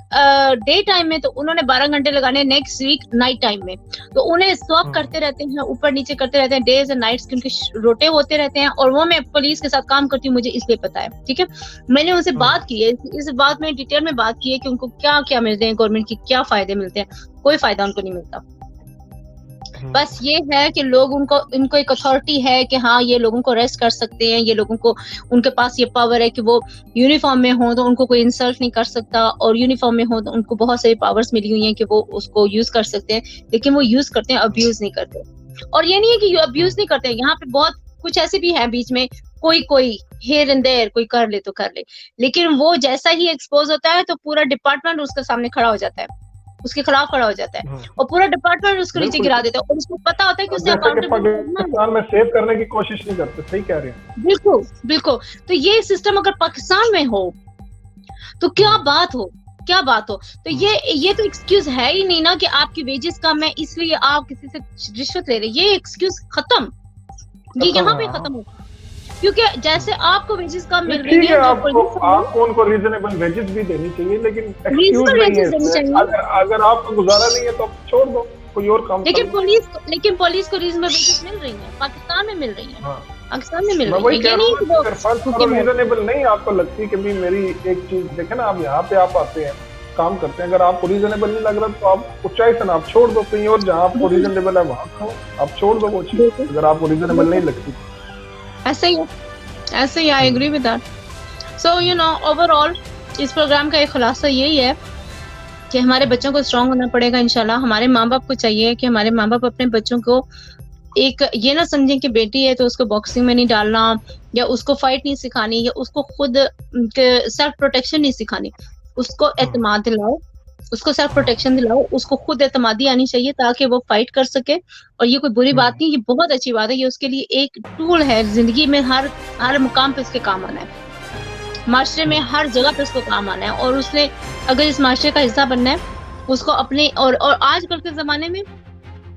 डे टाइम में तो उन्होंने 12 घंटे लगाने नेक्स्ट वीक नाइट टाइम में, तो उन्हें स्वैप करते रहते हैं, ऊपर नीचे करते रहते हैं, डेज एंड नाइट्स उनके रोटे होते रहते हैं। और वो मैं पुलिस के साथ काम करती हूँ, मुझे इसलिए पता है, ठीक है। मैंने उनसे बात की है, इस बात में डिटेल में बात की है कि उनको क्या क्या मिलते हैं, गवर्नमेंट की क्या फायदे मिलते हैं। कोई फायदा उनको नहीं मिलता। बस ये है कि लोग इनको एक अथॉरिटी है कि हाँ ये लोगों को अरेस्ट कर सकते हैं, ये लोगों को, उनके पास ये पावर है कि वो यूनिफॉर्म में हो तो उनको कोई इंसल्ट नहीं कर सकता, और यूनिफॉर्म में हो तो उनको बहुत सारी पावर्स मिली हुई हैं कि वो उसको यूज कर सकते हैं, लेकिन वो यूज करते हैं, अब्यूज नहीं करते। और ये नहीं है कि अब्यूज नहीं करते, यहाँ पे बहुत कुछ ऐसे भी है बीच में, कोई हेयर एंड देयर कोई कर ले तो कर ले, लेकिन वो जैसा ही एक्सपोज होता है तो पूरा डिपार्टमेंट उसके सामने खड़ा हो जाता है। उसके खिलाफ खड़ा हो जाता है और पूरा डिपार्टमेंट उसको नीचे गिरा देता है और उसको पता होता है कि उसे अकाउंटेबल पाकिस्तान में सेव करने की कोशिश नहीं करते। सही कह रहे हैं। बिल्कुल बिल्कुल। तो ये सिस्टम अगर पाकिस्तान में हो तो क्या बात हो, क्या बात हो। तो ये तो एक्सक्यूज है ही नहीं ना कि आपकी वेजेस कम है इसलिए आप किसी से रिश्वत ले रहे, ये एक्सक्यूज खत्म, ये यहाँ पे खत्म हो। क्योंकि जैसे आपको वेजेस कम मिल रही है, आपको उनको रीजनेबल वेजेस भी देनी चाहिए, लेकिन एक्सक्यूज नहीं है। अगर आपको गुजारा नहीं है तो छोड़ दो, कोई और काम। लेकिन पुलिस को रीजनेबल वेजेस मिल रही है, पाकिस्तान में मिल रही है, पाकिस्तान में मिल रही है। रीजनेबल नहीं आपको लगती कि भी मेरी एक चीज देखे ना, आप यहाँ पे आप आते हैं काम करते हैं, अगर आपको रीजनेबल नहीं लग रहा तो आप ऊंचाई से आप छोड़ दो कहीं और, जहाँ आपको रीजनेबल है वहाँ आप छोड़ दो वो चीज, अगर आपको रीजनेबल नहीं लगती। ऐसे ही I agree with that. So you know overall इस प्रोग्राम का एक खुलासा यही है कि हमारे बच्चों को स्ट्रांग होना पड़ेगा इंशाल्लाह। हमारे माँ बाप को चाहिए कि हमारे माँ बाप अपने बच्चों को एक ये ना समझें कि बेटी है तो उसको बॉक्सिंग में नहीं डालना या उसको फाइट नहीं सिखानी या उसको खुद सेल्फ प्रोटेक्शन नहीं सिखानी, उसको एतमाद दिलाओ, उसको सेल्फ प्रोटेक्शन दिलाओ, उसको खुद एतमादी आनी चाहिए ताकि वो फाइट कर सके। और ये कोई बुरी बात नहीं, ये बहुत अच्छी बात है, ये उसके लिए एक टूल है जिंदगी में, हर मुकाम पे उसके काम आना है, माशरे में हर जगह पे उसको काम आना है। और उसने अगर इस माशरे का हिस्सा बनना है उसको अपने और आजकल के जमाने में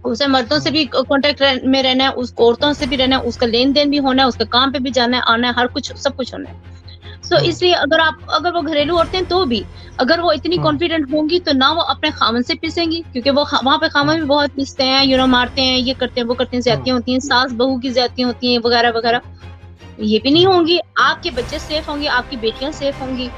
उसे मर्दों से भी कांटेक्ट में रहना है, उसको औरतों से भी रहना है, उसका लेन देन भी होना है, उसके काम पे भी जाना है, आना है, हर कुछ सब कुछ होना है। सो इसलिए अगर वो घरेलू औरतें हैं तो भी अगर वो इतनी कॉन्फिडेंट होंगी तो ना वो अपने खामन से पिसेंगी, क्योंकि वो वहाँ पे खामन भी बहुत पिसते हैं, यू नो मारते हैं, ये करते हैं, वो करते हैं, ज्यादतियां होती हैं, सास बहू की ज्यादतियां होती हैं वगैरह वगैरह। ये भी नहीं होंगी, आपके बच्चे सेफ होंगे, आपकी बेटियां सेफ होंगी,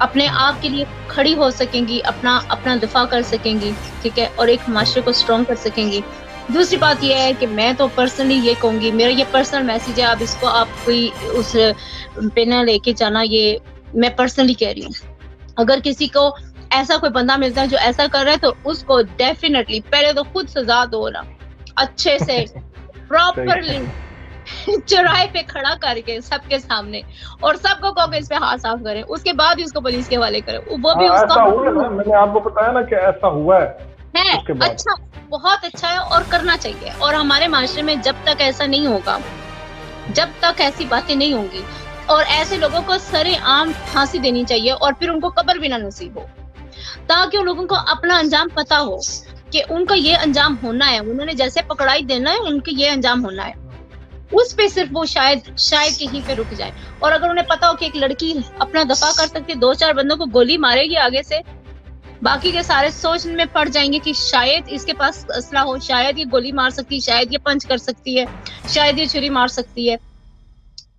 अपने आप के लिए खड़ी हो सकेंगी, अपना दिफा कर सकेंगी, ठीक है, और एक माशरे को स्ट्रॉन्ग कर सकेंगी। दूसरी बात यह है कि मैं तो पर्सनली ये कहूंगी, मेरा ये पर्सनल मैसेज है, अब इसको आप कोई उस पे ना लेके जाना, ये मैं पर्सनली कह रही हूँ। अगर किसी को ऐसा कोई बंदा मिलता है जो ऐसा कर रहा है तो उसको डेफिनेटली पहले तो खुद सजा दो ना, अच्छे से प्रॉपरली चौराहे पे खड़ा करके सबके सामने, और सबको कहो कि इस पे हाथ साफ करें, उसके बाद ही उसको पुलिस के हवाले करें। वो भी उसका मैंने आपको बताया ना कि ऐसा हुआ है। अच्छा, बहुत अच्छा है और करना चाहिए। और हमारे माशरे में जब तक ऐसा नहीं होगा, जब तक ऐसी बातें नहीं होंगी, और ऐसे लोगों को सरेआम फांसी देनी चाहिए और फिर उनको कब्र भी ना नसीब हो, ताकि उन लोगों को अपना अंजाम पता हो कि उनका ये अंजाम होना है, उन्होंने जैसे पकड़ाई देना है उनका ये अंजाम होना है, उस पे सिर्फ वो शायद कहीं पे रुक जाए। और अगर उन्हें पता हो कि एक लड़की अपना दफा कर सकती है, 2-4 बंदों को गोली मारेगी आगे से, बाकी के सारे सोच में पड़ जाएंगे कि शायद इसके पास असला हो, शायद ये गोली मार सकती है, शायद ये पंच कर सकती है, शायद ये छुरी मार सकती है।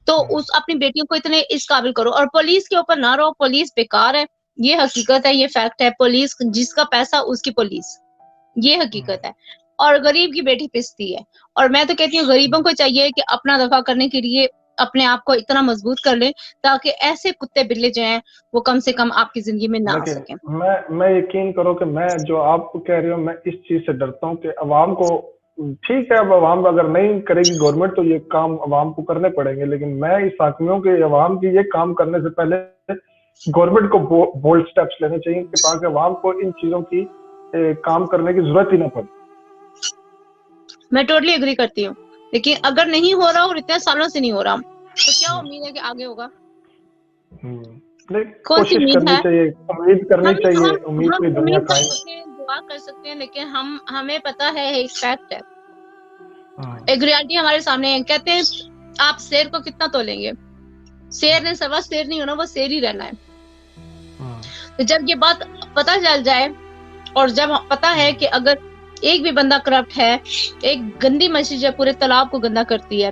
तो उस अपनी बेटियों को इतने इस काबिल करो। और पुलिस के ऊपर ना रहो, पुलिस बेकार है, ये हकीकत है, ये फैक्ट है। पुलिस जिसका पैसा उसकी पुलिस, ये हकीकत है। और गरीब की बेटी पिसती है। और मैं तो कहती हूँ गरीबों को चाहिए कि अपना दफा करने के लिए अपने आप को इतना मजबूत कर ले ताकि ऐसे कुत्ते बिल्ले जो हैं वो कम से कम आपकी जिंदगी में ना आ सकें। मैं यकीन करो कि मैं जो आपको कह रही हूँ, मैं इस चीज से डरता हूँ कि अवाम को, ठीक है अब अवाम अगर नहीं करेगी गवर्नमेंट तो ये काम अवाम को करने पड़ेंगे, लेकिन मैं इस हाकिमियों के अवाम की ये काम करने से पहले गवर्नमेंट को बोल्ड स्टेप्स लेने चाहिए ताकि अवाम को इन चीजों की काम करने की जरूरत ही ना पड़े। मैं टोटली एग्री करती हूँ, लेकिन अगर नहीं हो रहा और इतने सालों से नहीं हो रहा तो क्या उम्मीद है कि आगे होगा? कौन सी उम्मीद है? उम्मीद करनी चाहिए, उम्मीद की दुनिया कायम, दुआ कर सकते हैं, लेकिन हमें पता है एक फैक्ट है, एक रियलिटी हमारे सामने है। कहते हैं आप शेर को कितना तोलेंगे, शेर ने सवा शेर नहीं होना, वो शेर ही रहना है। तो जब ये बात पता चल जाए और जब पता है कि अगर एक भी बंदा करप्ट है, एक गंदी मछली जो पूरे तालाब को गंदा करती है,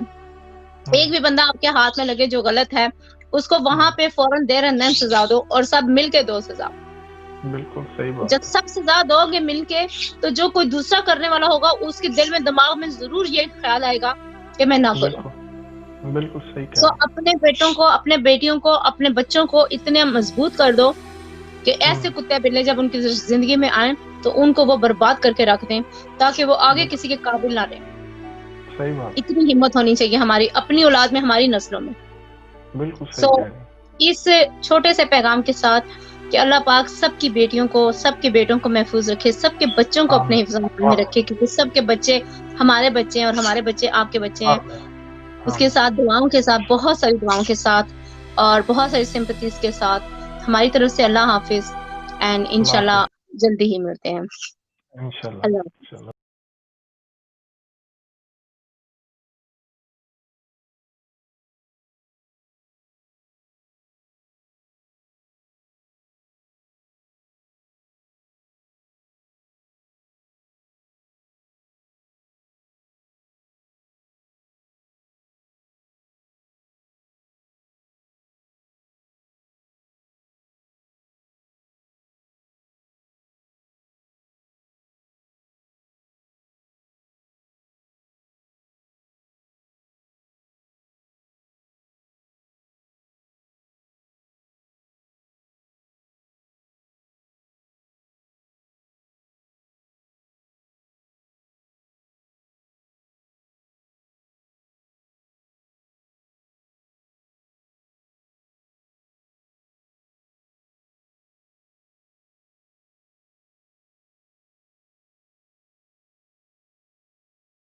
एक भी बंदा आपके हाथ में लगे जो गलत है, उसको वहां पे फौरन देर अंदर सजा दो और सब मिलके दो सजा। बिल्कुल सही बात। जब सब सजा दोगे मिलके तो जो कोई दूसरा करने वाला होगा उसके दिल में दिमाग में जरूर ये ख्याल आएगा कि मैं ना करूं। बिल्कुल सही कहा। तो अपने बेटों को, अपने बेटियों को, अपने बच्चों को इतने मजबूत कर दो कि ऐसे कुत्ते बिल्ले जब उनकी जिंदगी में आए तो उनको वो बर्बाद करके रख दें ताकि वो आगे किसी के काबिल ना रहे। सही बात। इतनी हिम्मत होनी चाहिए हमारी अपनी औलाद में, हमारी नस्लों में। बिल्कुल सही कह रहे हैं। इस छोटे से पैगाम के साथ कि अल्लाह पाक सबकी बेटियों को, सबके बेटों को महफूज रखे, सबके बच्चों को अपने आमीन, हिफ्ज़-ए-मान में रखे, आमीन, क्योंकि सबके बच्चे हमारे बच्चे हैं और हमारे बच्चे आपके बच्चे हैं। आमीन, उसके आमीन, साथ दुआओं के साथ, बहुत सारी दुआओं के साथ और बहुत सारी सिम्पैथीज़ के साथ हमारी तरफ से अल्लाह हाफ़िज़ एंड अल्लाह इंशाल्लाह हाफ़िज़, जल्दी ही मिलते हैं। इंशाल्लाह, अल्लाह इंशाल्लाह।